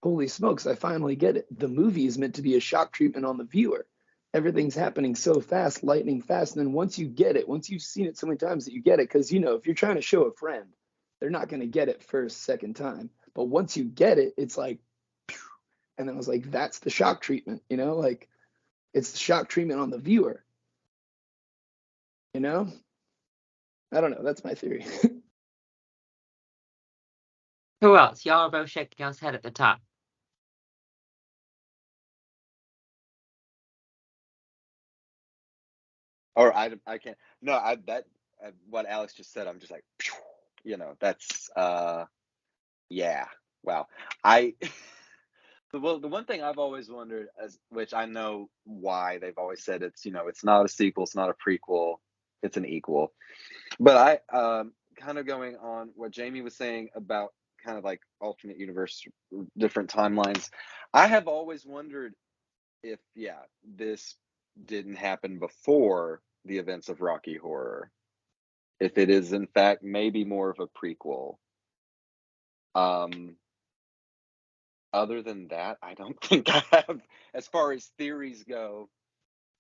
holy smokes, I finally get it. The movie is meant to be a shock treatment on the viewer. Everything's happening so fast, lightning fast. And then once you get it, once you've seen it so many times that you get it, because, you know, if you're trying to show a friend, they're not going to get it first, second time. But once you get it, it's like, phew. And then I was like, that's the shock treatment, you know, like it's the shock treatment on the viewer, you know? I don't know. That's my theory.
Who else? Y'all are both shaking y'all's head at the top.
Or I can't. No, what Alex just said, I'm just like, you know, that's yeah. Wow. Well, the one thing I've always wondered, which I know why they've always said it's, you know, it's not a sequel, it's not a prequel, it's an equal. But I kind of going on what Jamie was saying about kind of like alternate universe, different timelines. I have always wondered if, this didn't happen before the events of Rocky Horror. If it is in fact maybe more of a prequel. Other than that, I don't think I have, as far as theories go,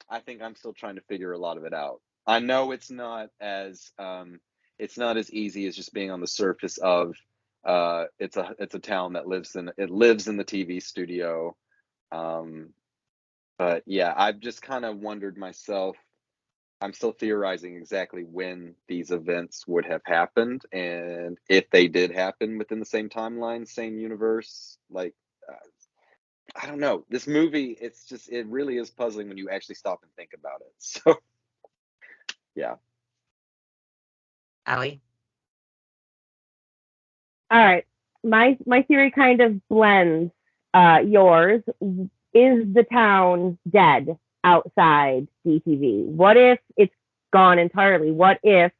I think I'm still trying to figure a lot of it out. I know it's not as easy as just being on the surface of it's a town that lives in the TV studio. But yeah, I've just kind of wondered myself. I'm still theorizing exactly when these events would have happened, and if they did happen within the same timeline, same universe. Like, I don't know. This movie, it really is puzzling when you actually stop and think about it. So, yeah.
Allie?
All right. My theory kind of blends yours. Is the town dead outside DTV? What if it's gone entirely? What if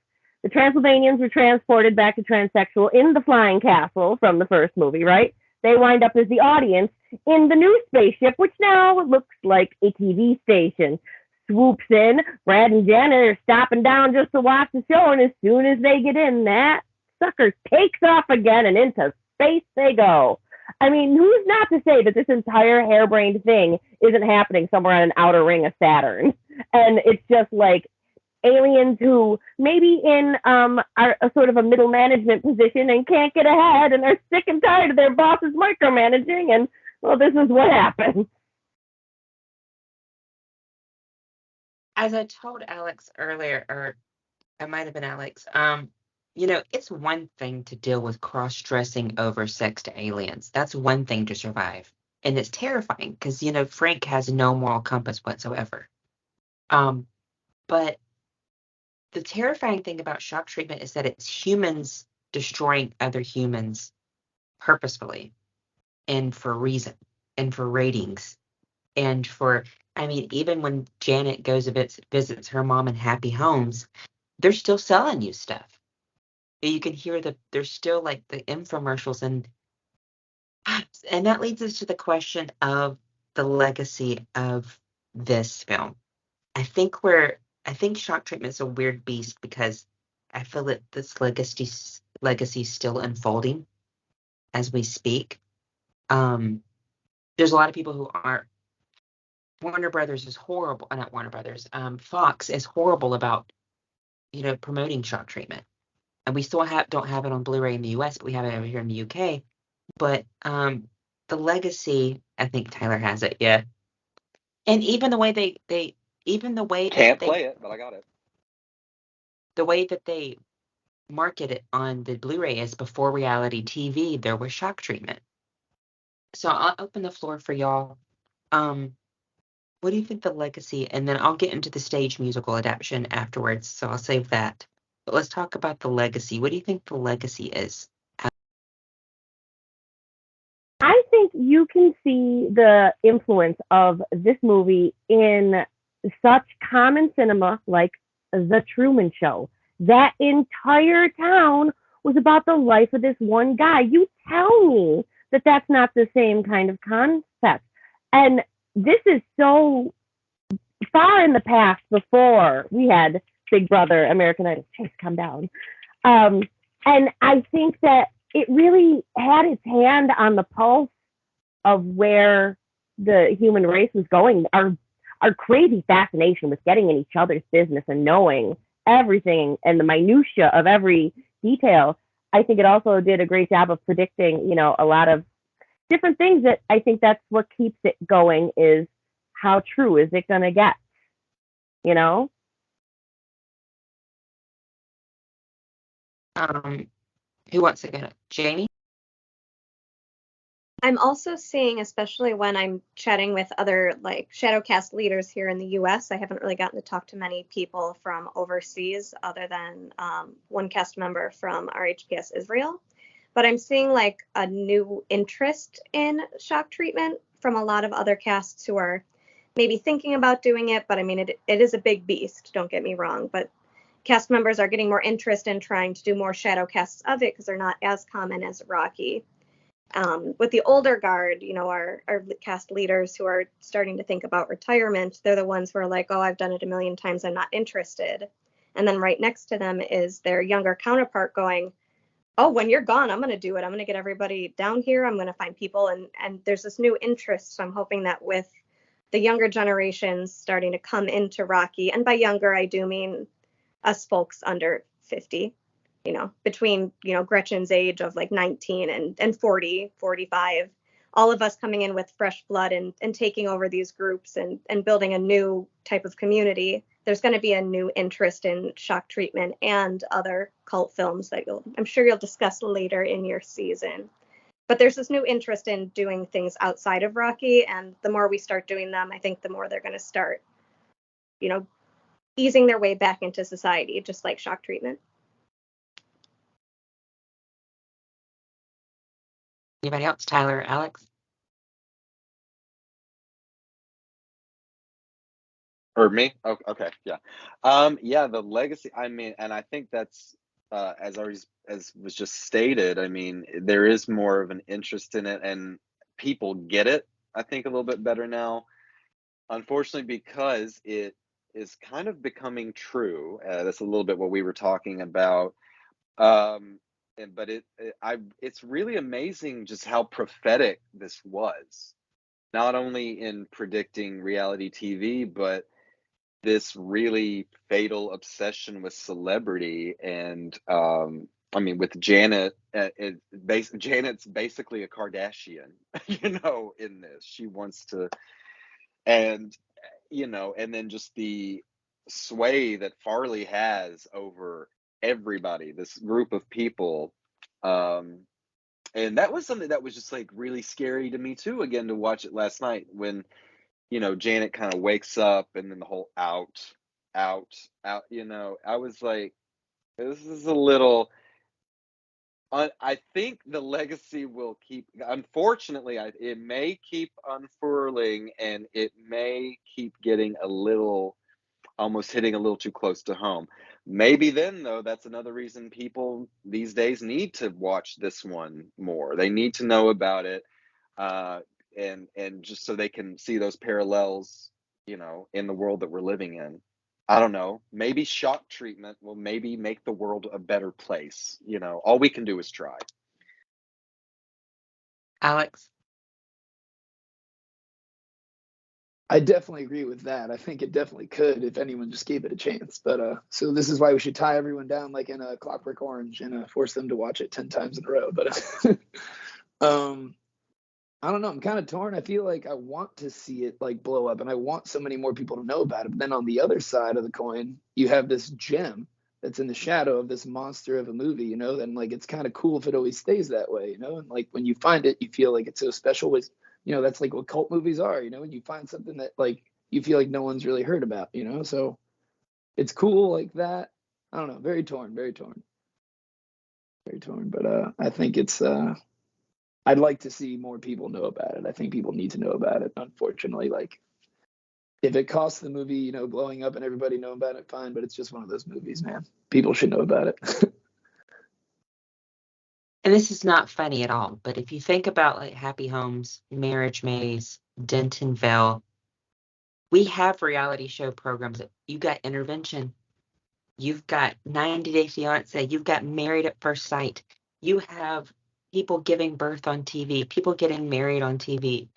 the Transylvanians were transported back to transsexual in the flying castle from the first movie, right? They wind up as the audience in the new spaceship, which now looks like a TV station. Swoops in, Brad and Janet are stopping down just to watch the show, and as soon as they get in, that sucker takes off again and into space they go. I mean, who's not to say that this entire harebrained thing isn't happening somewhere on an outer ring of Saturn? And it's just like aliens who maybe in are a sort of a middle management position and can't get ahead, and are sick and tired of their bosses micromanaging, and well, this is what happens.
As I told Alex earlier, or It might have been Alex. It's one thing to deal with cross-dressing over sex to aliens. That's one thing to survive. And it's terrifying because, Frank has no moral compass whatsoever. But the terrifying thing about shock treatment is that it's humans destroying other humans purposefully and for reason and for ratings and even when Janet goes and visits her mom in Happy Homes, they're still selling you stuff. You can hear there's still like the infomercials and that leads us to the question of the legacy of this film. I think shock treatment is a weird beast because I feel that this legacy is still unfolding as we speak. There's a lot of people who aren't. Warner Brothers is horrible. Not Warner Brothers. Fox is horrible about promoting shock treatment, and we still don't have it on Blu-ray in the U.S., but we have it over here in the U.K. But the legacy, I think Tyler has it. Yeah, and even the way they
Can't play it, but I got it.
The way that they market it on the Blu-ray is before reality TV, there was shock treatment. So I'll open the floor for y'all. What do you think the legacy, and then I'll get into the stage musical adaptation afterwards, so I'll save that. But let's talk about the legacy. What do you think the legacy is?
I think you can see the influence of this movie in such common cinema like The Truman Show. That entire town was about the life of this one guy. You tell me that that's not the same kind of concept. And this is so far in the past before we had Big Brother, American Idol. Chase, calm down. And I think that it really had its hand on the pulse of where the human race was going. Our crazy fascination with getting in each other's business and knowing everything and the minutia of every detail. I think it also did a great job of predicting, a lot of different things that I think that's what keeps it going is how true is it going to get,
Who wants to go? Jamie?
I'm also seeing, especially when I'm chatting with other Shadowcast leaders here in the US, I haven't really gotten to talk to many people from overseas other than one cast member from RHPS Israel. But I'm seeing a new interest in shock treatment from a lot of other casts who are maybe thinking about doing it. But I mean, it is a big beast, don't get me wrong. But cast members are getting more interest in trying to do more shadow casts of it because they're not as common as Rocky. With the older guard, our cast leaders who are starting to think about retirement, they're the ones who are like, oh, I've done it a million times, I'm not interested. And then right next to them is their younger counterpart going, oh, when you're gone, I'm going to do it. I'm going to get everybody down here. I'm going to find people. And there's this new interest. So I'm hoping that with the younger generations starting to come into Rocky, and by younger, I do mean us folks under 50, between, Gretchen's age of 19 and 40, 45, all of us coming in with fresh blood and taking over these groups and building a new type of community. There's going to be a new interest in shock treatment and other cult films that I'm sure you'll discuss later in your season. But there's this new interest in doing things outside of Rocky, and the more we start doing them, I think the more they're going to start, easing their way back into society, just like shock treatment.
Anybody else? Tyler, Alex?
Or me? Oh, okay, yeah. Yeah, the legacy, and I think that's as was just stated, there is more of an interest in it and people get it, I think, a little bit better now. Unfortunately, because it is kind of becoming true. That's a little bit what we were talking about. But it's really amazing just how prophetic this was, not only in predicting reality TV, but this really fatal obsession with celebrity. And with Janet, Janet's basically a Kardashian, in this. She wants to, and and then just the sway that Farley has over everybody, this group of people. And that was something that was just like really scary to me too, again, to watch it last night when, Janet kind of wakes up and then the whole out, I was like, this is a little, I think the legacy will keep, unfortunately, it may keep unfurling and it may keep getting a little, almost hitting a little too close to home. Maybe then, though, that's another reason people these days need to watch this one more. They need to know about it, and just so they can see those parallels, in the world that we're living in. I don't know. Maybe shock treatment will maybe make the world a better place. All we can do is try.
Alex?
I definitely agree with that. I think it definitely could if anyone just gave it a chance. But so this is why we should tie everyone down like in a Clockwork Orange and force them to watch it 10 times in a row. But I don't know. I'm kind of torn. I feel like I want to see it like blow up, and I want so many more people to know about it. But then on the other side of the coin, you have this gem that's in the shadow of this monster of a movie, and like it's kind of cool if it always stays that way, and like when you find it, you feel like it's so special. With that's like what cult movies are, when you find something that like you feel like no one's really heard about, so it's cool like that. I don't know. Very torn, very torn, very torn. But I think it's I'd like to see more people know about it. I think people need to know about it. Unfortunately, like if it costs the movie, blowing up and everybody know about it, fine. But it's just one of those movies, man. People should know about it.
And this is not funny at all, but if you think about like Happy Homes, Marriage Maze, Dentonville, we have reality show programs. You got Intervention, you've got 90 Day Fiance, you've got Married at First Sight, you have people giving birth on TV, people getting married on TV.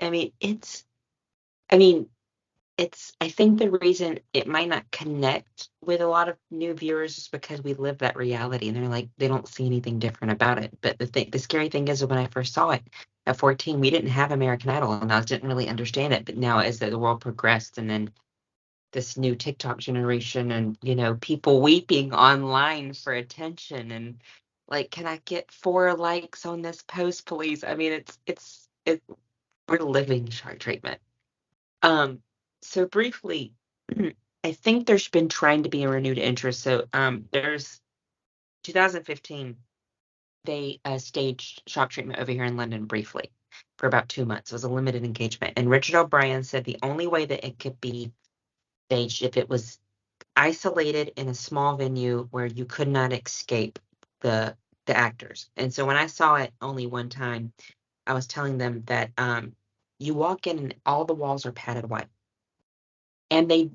I think the reason it might not connect with a lot of new viewers is because we live that reality and they're like, they don't see anything different about it. But the scary thing is when I first saw it at 14, we didn't have American Idol and I didn't really understand it. But now as the world progressed and then this new TikTok generation and, people weeping online for attention and like, can I get 4 likes on this post, please? We're living shark treatment. So briefly, I think there's been trying to be a renewed interest. So there's 2015, they staged Shock Treatment over here in London briefly for about 2 months. It was a limited engagement. And Richard O'Brien said the only way that it could be staged if it was isolated in a small venue where you could not escape the actors. And so when I saw it only one time, I was telling them that you walk in and all the walls are padded white. And they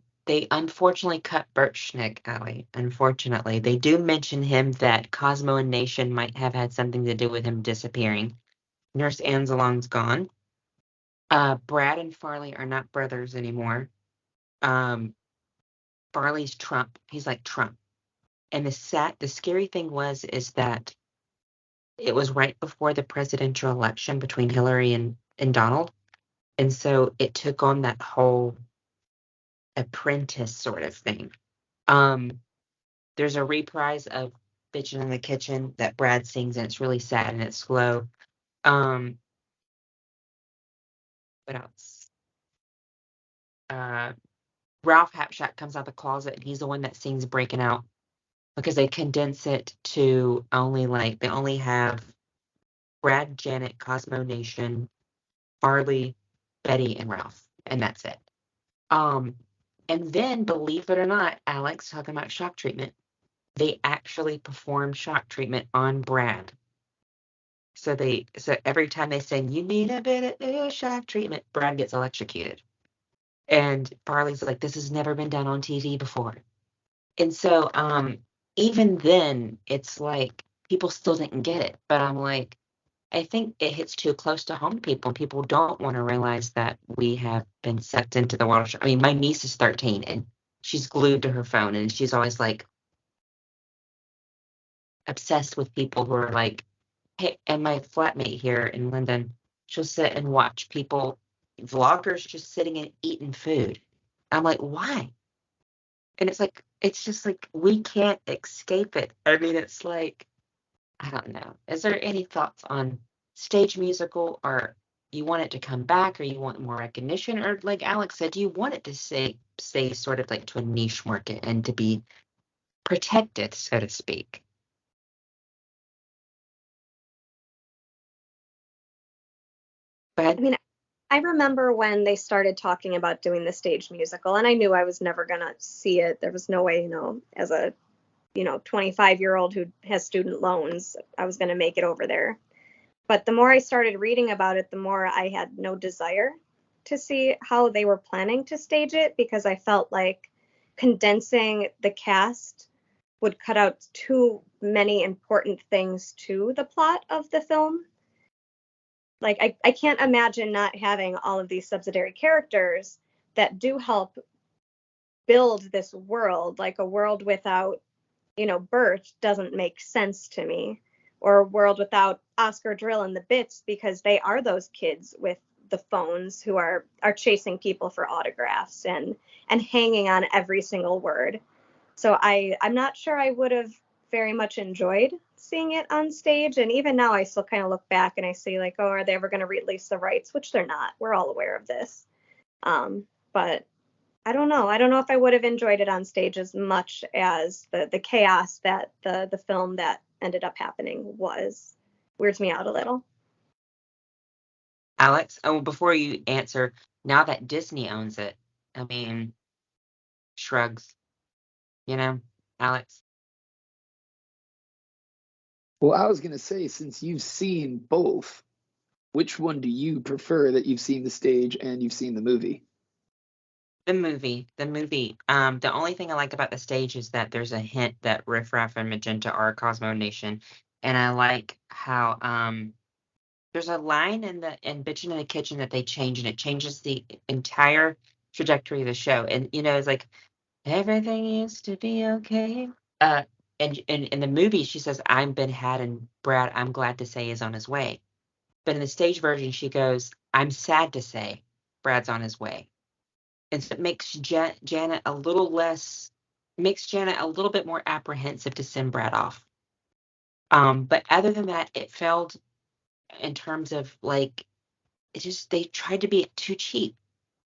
unfortunately cut Bert Schnick, Allie. Unfortunately, they do mention him that Cosmo and Nation might have had something to do with him disappearing. Nurse Anzalong's gone. Brad and Farley are not brothers anymore. Farley's Trump. He's like Trump. And the scary thing is that it was right before the presidential election between Hillary and Donald. And so it took on that whole apprentice sort of thing. There's a reprise of Bitchin' in the Kitchen that Brad sings, and it's really sad and it's slow. What else? Ralph Hapshack comes out the closet, and he's the one that sings Breaking Out because they condense it to they only have Brad, Janet, Cosmo Nation, Farley, Betty, and Ralph, and that's it. And then, believe it or not, Alex, talking about Shock Treatment, they actually performed Shock Treatment on Brad. So every time they sing, you need a bit of Shock Treatment, Brad gets electrocuted. And Farley's like, this has never been done on TV before. And so even then, it's like people still didn't get it. But I'm like, I think it hits too close to home to people. People don't want to realize that we have been sucked into the world. I mean, my niece is 13 and she's glued to her phone and she's always like obsessed with people who are like, hey, and my flatmate here in London, she'll sit and watch people, vloggers just sitting and eating food. I'm like, why? And it's just like we can't escape it. I mean, it's like, I don't know. Is there any thoughts on stage musical, or you want it to come back, or you want more recognition, or like Alex said, do you want it to stay sort of like to a niche market and to be protected, so to speak? Go
I
ahead.
mean, I remember when they started talking about doing the stage musical, and I knew I was never going to see it. There was no way, as a, 25-year-old who has student loans, I was going to make it over there. But the more I started reading about it, the more I had no desire to see how they were planning to stage it, because I felt like condensing the cast would cut out too many important things to the plot of the film. Like, I can't imagine not having all of these subsidiary characters that do help build this world. Like, a world without, Bert doesn't make sense to me, or a world without Oscar Drill and the Bits, because they are those kids with the phones who are chasing people for autographs and hanging on every single word. So I'm not sure I would have very much enjoyed seeing it on stage. And even now, I still kind of look back and I see, like, oh, are they ever going to release the rights? Which they're not. We're all aware of this. But I don't know. I don't know if I would have enjoyed it on stage as much as the chaos that the film that ended up happening was. Weirds me out a little.
Alex, oh, before you answer, now that Disney owns it, I mean, shrugs, Alex?
Well, I was going to say, since you've seen both, which one do you prefer, that you've seen the stage and you've seen the movie?
The movie. The only thing I like about the stage is that there's a hint that Riff Raff and Magenta are Cosmo Nation, and I like how there's a line in Bitchin' in the Kitchen that they change, and it changes the entire trajectory of the show. And it's like, everything used to be okay. And in the movie, she says, "I'm been had, and Brad, I'm glad to say, is on his way." But in the stage version, she goes, "I'm sad to say, Brad's on his way." And so it makes Janet a little bit more apprehensive to send Brad off. But other than that, it failed in terms of, like, they tried to be too cheap.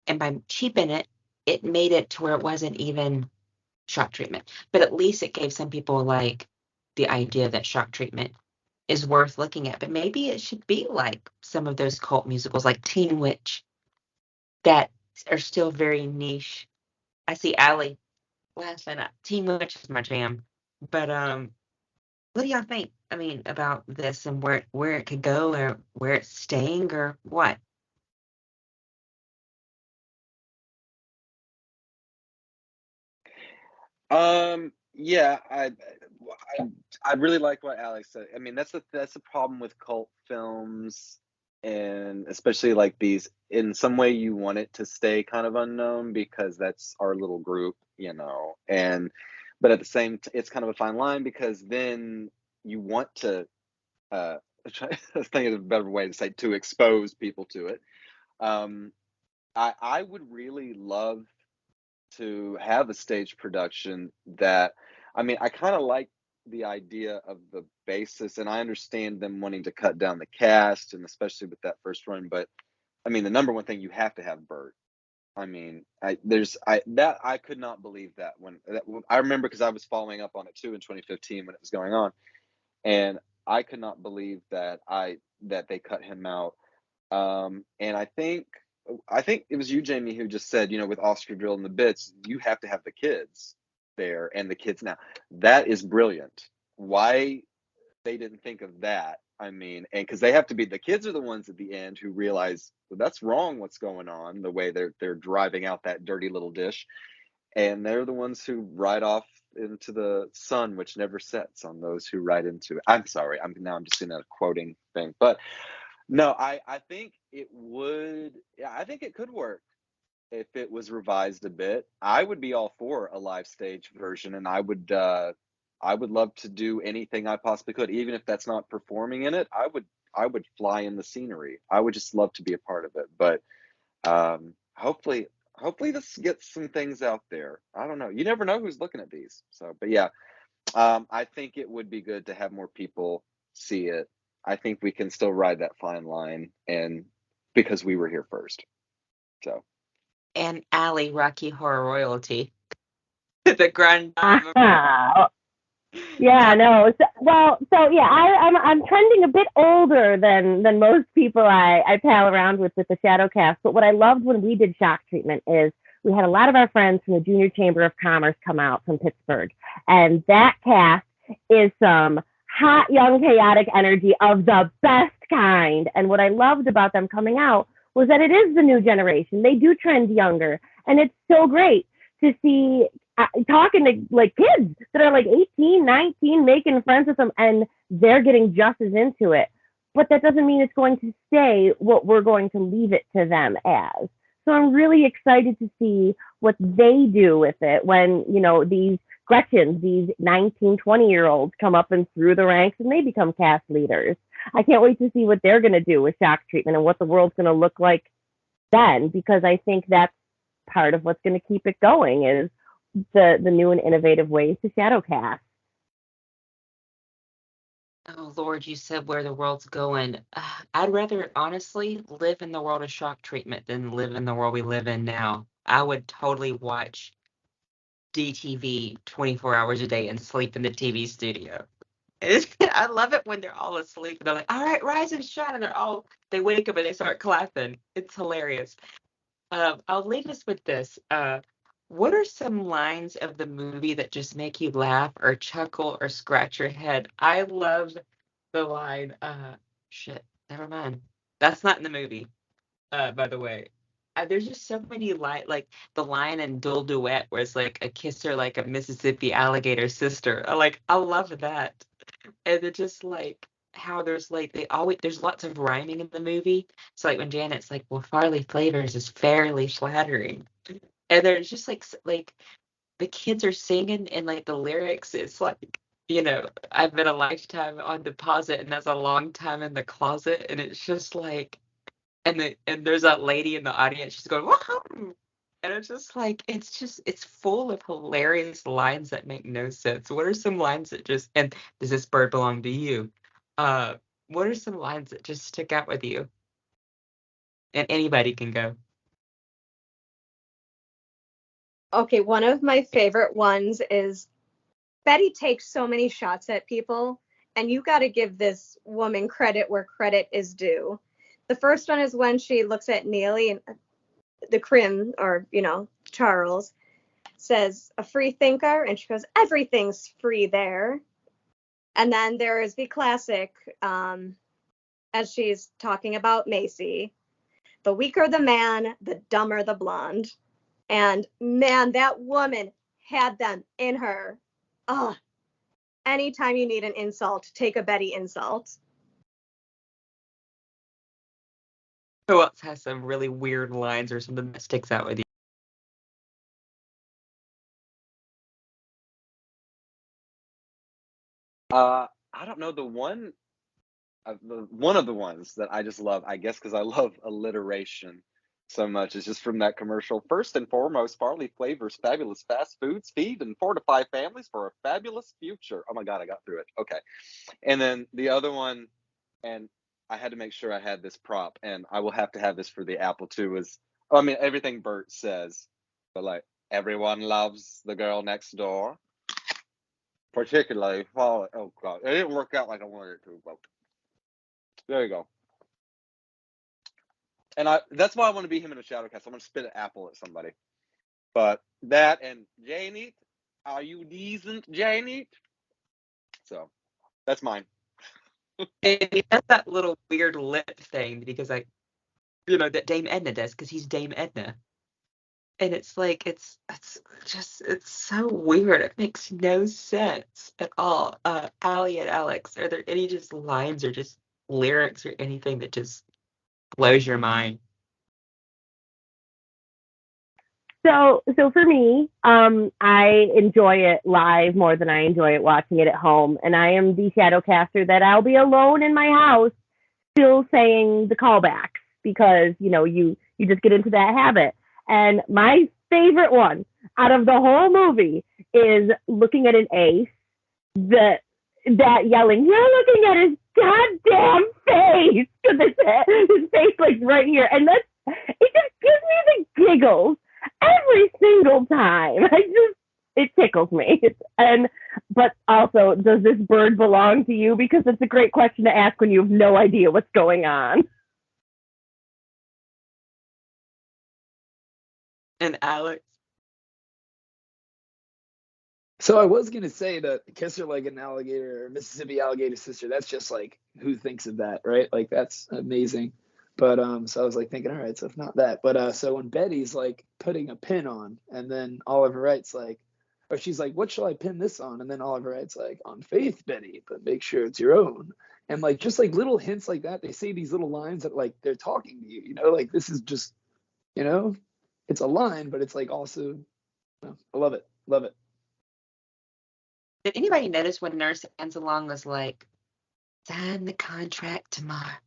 And by cheaping it, it made it to where it wasn't even shock treatment. But at least it gave some people, like, the idea that shock treatment is worth looking at. But maybe it should be like some of those cult musicals like Teen Witch that are still very niche. I see Allie laughing at Teen Witch is my jam. But what do y'all think? I mean, about this and where it could go, or where it's staying, or what?
Yeah, I really like what Alex said. I mean, that's the problem with cult films, and especially like these. In some way, you want it to stay kind of unknown because that's our little group, And but at the same, it's kind of a fine line, because then you want to. Uh, I think of a better way to say, to expose people to it. Um, I would really love to have a stage production that, I mean, I kind of like the idea of the basis, and I understand them wanting to cut down the cast, and especially with that first run. But I mean, the number one thing, you have to have Bert. I mean, I could not believe that I remember, because I was following up on it too in 2015 when it was going on, and I could not believe that they cut him out. And I think it was you, Jamie, who just said, with Oscar Drill and the Bits, you have to have the kids there, and the kids now. That is brilliant. Why they didn't think of that? I mean, and because they have to be, the kids are the ones at the end who realize, well, that's wrong, what's going on, the way they're driving out that dirty little dish, and they're the ones who ride off into the sun, which never sets on those who ride into it. I'm sorry, I'm just in a quoting thing, but no, I think it would. Yeah, I think it could work if it was revised a bit. I would be all for a live stage version, and I would love to do anything I possibly could, even if that's not performing in it. I would fly in the scenery. I would just love to be a part of it. But hopefully, hopefully this gets some things out there. I don't know. You never know who's looking at these. So, but yeah, I think it would be good to have more people see it. I think we can still ride that fine line, and because we were here first. So,
And Allie, Rocky Horror royalty, the grand dame.
Yeah, no. So yeah, I'm trending a bit older than most people I pal around with the Shadowcast. But what I loved when we did Shock Treatment is we had a lot of our friends from the Junior Chamber of Commerce come out from Pittsburgh, and that cast is some hot, young, chaotic energy of the best kind. And what I loved about them coming out was that it is the new generation. They do trend younger, and it's so great to see talking to like kids that are like 18, 19, making friends with them, and they're getting just as into it. But that doesn't mean it's going to stay what we're going to leave it to them as. So I'm really excited to see what they do with it when, you know, these Gretchens, these 19, 20-year-olds come up and through the ranks and they become cast leaders. I can't wait to see what they're going to do with Shock Treatment and what the world's going to look like then, because I think that's part of what's going to keep it going is the new and innovative ways to shadowcast.
Oh Lord, you said where the world's going. I'd rather honestly live in the world of Shock Treatment than live in the world we live in now. I would totally watch DTV 24 hours a day and sleep in the TV studio. I love it when they're all asleep and they're like, all right, rise and shine. And they wake up and they start clapping. It's hilarious. I'll leave us with this. What are some lines of the movie that just make you laugh or chuckle or scratch your head? I love the line, shit, never mind. That's not in the movie, by the way. There's just so many like the line in Dual Duet where it's like a kisser like a Mississippi alligator sister. I love that. And it's just like how there's like there's lots of rhyming in the movie. So like when Janet's like, well, Farley Flavors is fairly flattering. And there's just like the kids are singing and like the lyrics, it's like, you know, I've been a lifetime on deposit and that's a long time in the closet. And it's just like, and there's that lady in the audience, she's going, whoa! And it's just like, it's full of hilarious lines that make no sense. What are some lines that just, and does this bird belong to you? What are some lines that just stick out with you? And anybody can go.
Okay, one of my favorite ones is Betty takes so many shots at people, and you got to give this woman credit where credit is due. The first one is when she looks at Neely and the Crim, or, you know, Charles, says, a free thinker, and she goes, everything's free there. And then there is the classic, as she's talking about Macy, the weaker the man, the dumber the blonde. And man, that woman had them in her. Oh, anytime you need an insult, take a Betty insult.
Who else has some really weird lines or something that sticks out with you?
I don't know, one of the ones that I just love, I guess because I love alliteration so much, is just from that commercial. First and foremost, Farley Flavors fabulous fast foods feed and fortify families for a fabulous future. Oh my God, I got through it. Okay. And then the other one, and I had to make sure I had this prop, and I will have to have this for the Apple too, is, I mean, everything Bert says, but like, everyone loves the girl next door. Particularly, oh God, it didn't work out like I wanted it to, but there you go. And that's why I want to be him in a Shadowcast. I'm going to spit an apple at somebody. But that and Janie, are you decent, Janie? So that's mine.
And he has that little weird lip thing because that Dame Edna does because he's Dame Edna. And it's like, it's so weird. It makes no sense at all. Allie and Alex, are there any just lines or just lyrics or anything that just blows your mind?
So for me, I enjoy it live more than I enjoy it watching it at home. And I am the Shadowcaster that I'll be alone in my house still saying the callbacks because, you just get into that habit. And my favorite one out of the whole movie is looking at an ace that yelling, "You're looking at his goddamn face!" Because his face like right here, and it just gives me the giggles every single time. It tickles me. But also, does this bird belong to you? Because it's a great question to ask when you have no idea what's going on.
And Alex.
So I was gonna say that kiss her like an alligator or Mississippi alligator sister. That's just like who thinks of that, right? Like that's amazing. But so I was like thinking, all right, so if not that, but so when Betty's like putting a pin on, and then Oliver writes like, or she's like, what shall I pin this on? And then Oliver writes like, on faith, Betty, but make sure it's your own. And like just like little hints like that, they say these little lines that like they're talking to you, you know, like this is just, you know, it's a line, but it's like also, I love it, love it.
Did anybody notice when Nurse Anzalong was like, sign the contract tomorrow?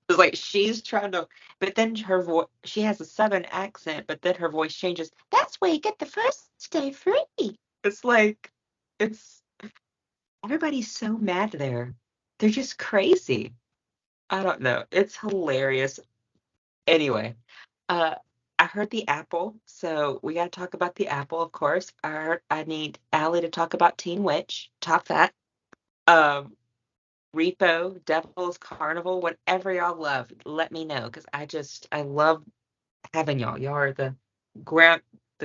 It was like she's trying to, but then her voice, she has a Southern accent, but then her voice changes. That's where you get the first day free. It's like, everybody's so mad there. They're just crazy. I don't know. It's hilarious. Anyway, I heard the apple, so we got to talk about the apple, of course. I need Allie to talk about Teen Witch. Talk that. Repo, Devil's Carnival, whatever y'all love, let me know, because I love having y'all. Y'all are the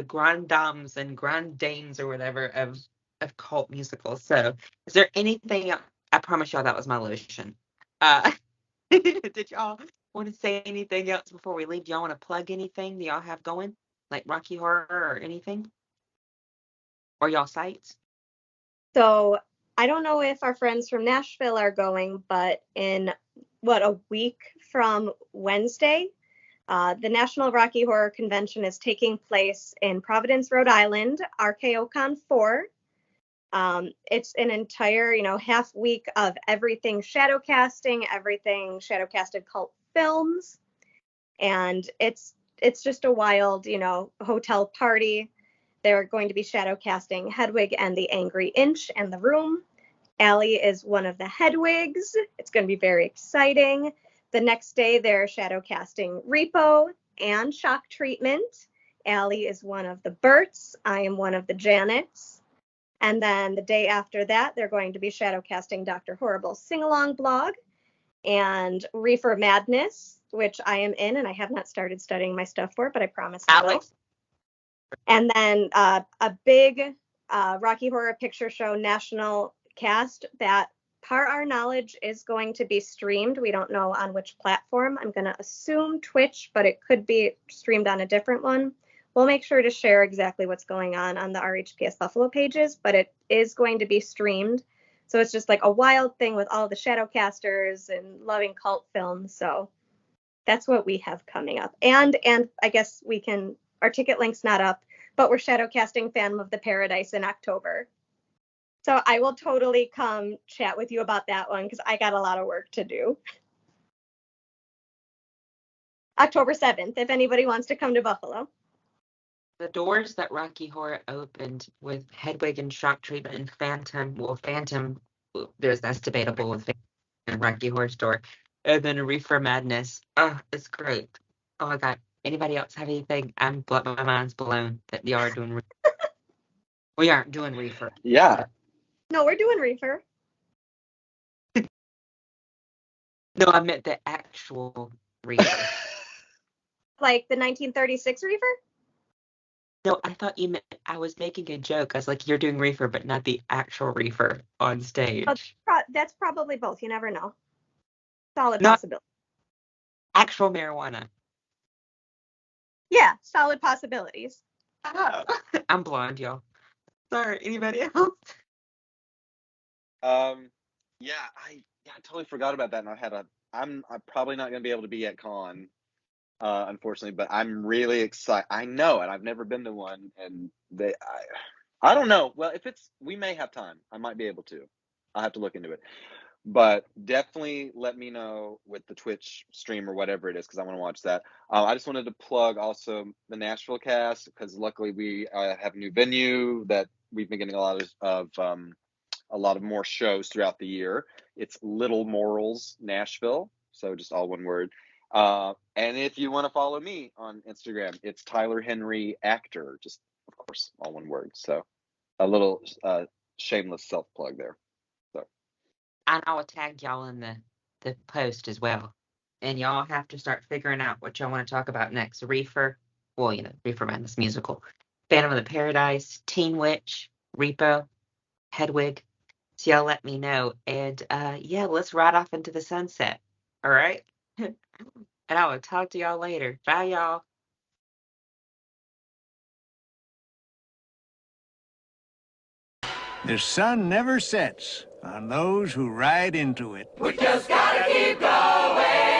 grand dames and grand dames or whatever of cult musicals. So, is there anything else? I promise y'all that was my lotion. Did y'all want to say anything else before we leave? Do y'all want to plug anything that y'all have going, like Rocky Horror or anything, or y'all sites?
So I don't know if our friends from Nashville are going, but in a week from Wednesday, the National Rocky Horror Convention is taking place in Providence, Rhode Island, RKOCon 4. It's an entire, half week of everything shadowcasting, everything shadowcasted cult films. And it's just a wild, hotel party. They're going to be shadowcasting Hedwig and the Angry Inch and The Room. Allie is one of the Hedwigs. It's going to be very exciting. The next day, they're shadowcasting Repo and Shock Treatment. Allie is one of the Berts. I am one of the Janets. And then the day after that, they're going to be shadowcasting Dr. Horrible's sing-along blog and Reefer Madness, which I am in and I have not started studying my stuff for, but I promise I will.
Alex.
And then a big Rocky Horror Picture Show national cast that, per our knowledge, is going to be streamed. We don't know on which platform. I'm going to assume Twitch, but it could be streamed on a different one. We'll make sure to share exactly what's going on the RHPS Buffalo pages, but it is going to be streamed. So it's just like a wild thing with all the shadowcasters and loving cult films. So that's what we have coming up. And I guess our ticket link's not up, but we're shadowcasting Phantom of the Paradise in October. So I will totally come chat with you about that one because I got a lot of work to do. October 7th, if anybody wants to come to Buffalo.
The doors that Rocky Horror opened with Hedwig and Shock Treatment and Phantom, that's debatable with Phantom and Rocky Horror Store. And then Reefer Madness. Oh, it's great. Oh my God. Anybody else have anything? My mind's blown that y'all are doing Reefer. We aren't doing Reefer.
Yeah.
No, we're doing Reefer.
No, I meant the actual Reefer.
Like the 1936 Reefer?
No, I thought you meant I was making a joke. I was like, you're doing Reefer, but not the actual Reefer on stage.
That's probably both. You never know. Solid
Not
possibility.
Actual marijuana.
Yeah, solid possibilities.
Oh, I'm blind, y'all. Sorry, anybody else?
Yeah, I totally forgot about that, and I'm probably not going to be able to be at con, unfortunately, but I'm really excited. I know, and I've never been to one, and I don't know. Well, we may have time. I might be able to. I'll have to look into it. But definitely let me know with the Twitch stream or whatever it is, because I want to watch that. I just wanted to plug also the Nashville cast, because luckily we have a new venue that we've been getting a lot of more shows throughout the year. It's Little Morals Nashville, so just all one word. And if you want to follow me on Instagram, it's Tyler Henry Actor, just of course all one word. So a little shameless self plug there. So
And I will tag y'all in the post as well. And y'all have to start figuring out what y'all want to talk about next. Reefer, well, Reefer Madness musical, Phantom of the Paradise, Teen Witch, Repo, Hedwig. So y'all let me know. And yeah, let's ride off into the sunset. All right? And I will talk to y'all later. Bye, y'all.
The sun never sets on those who ride into it.
We just gotta keep going.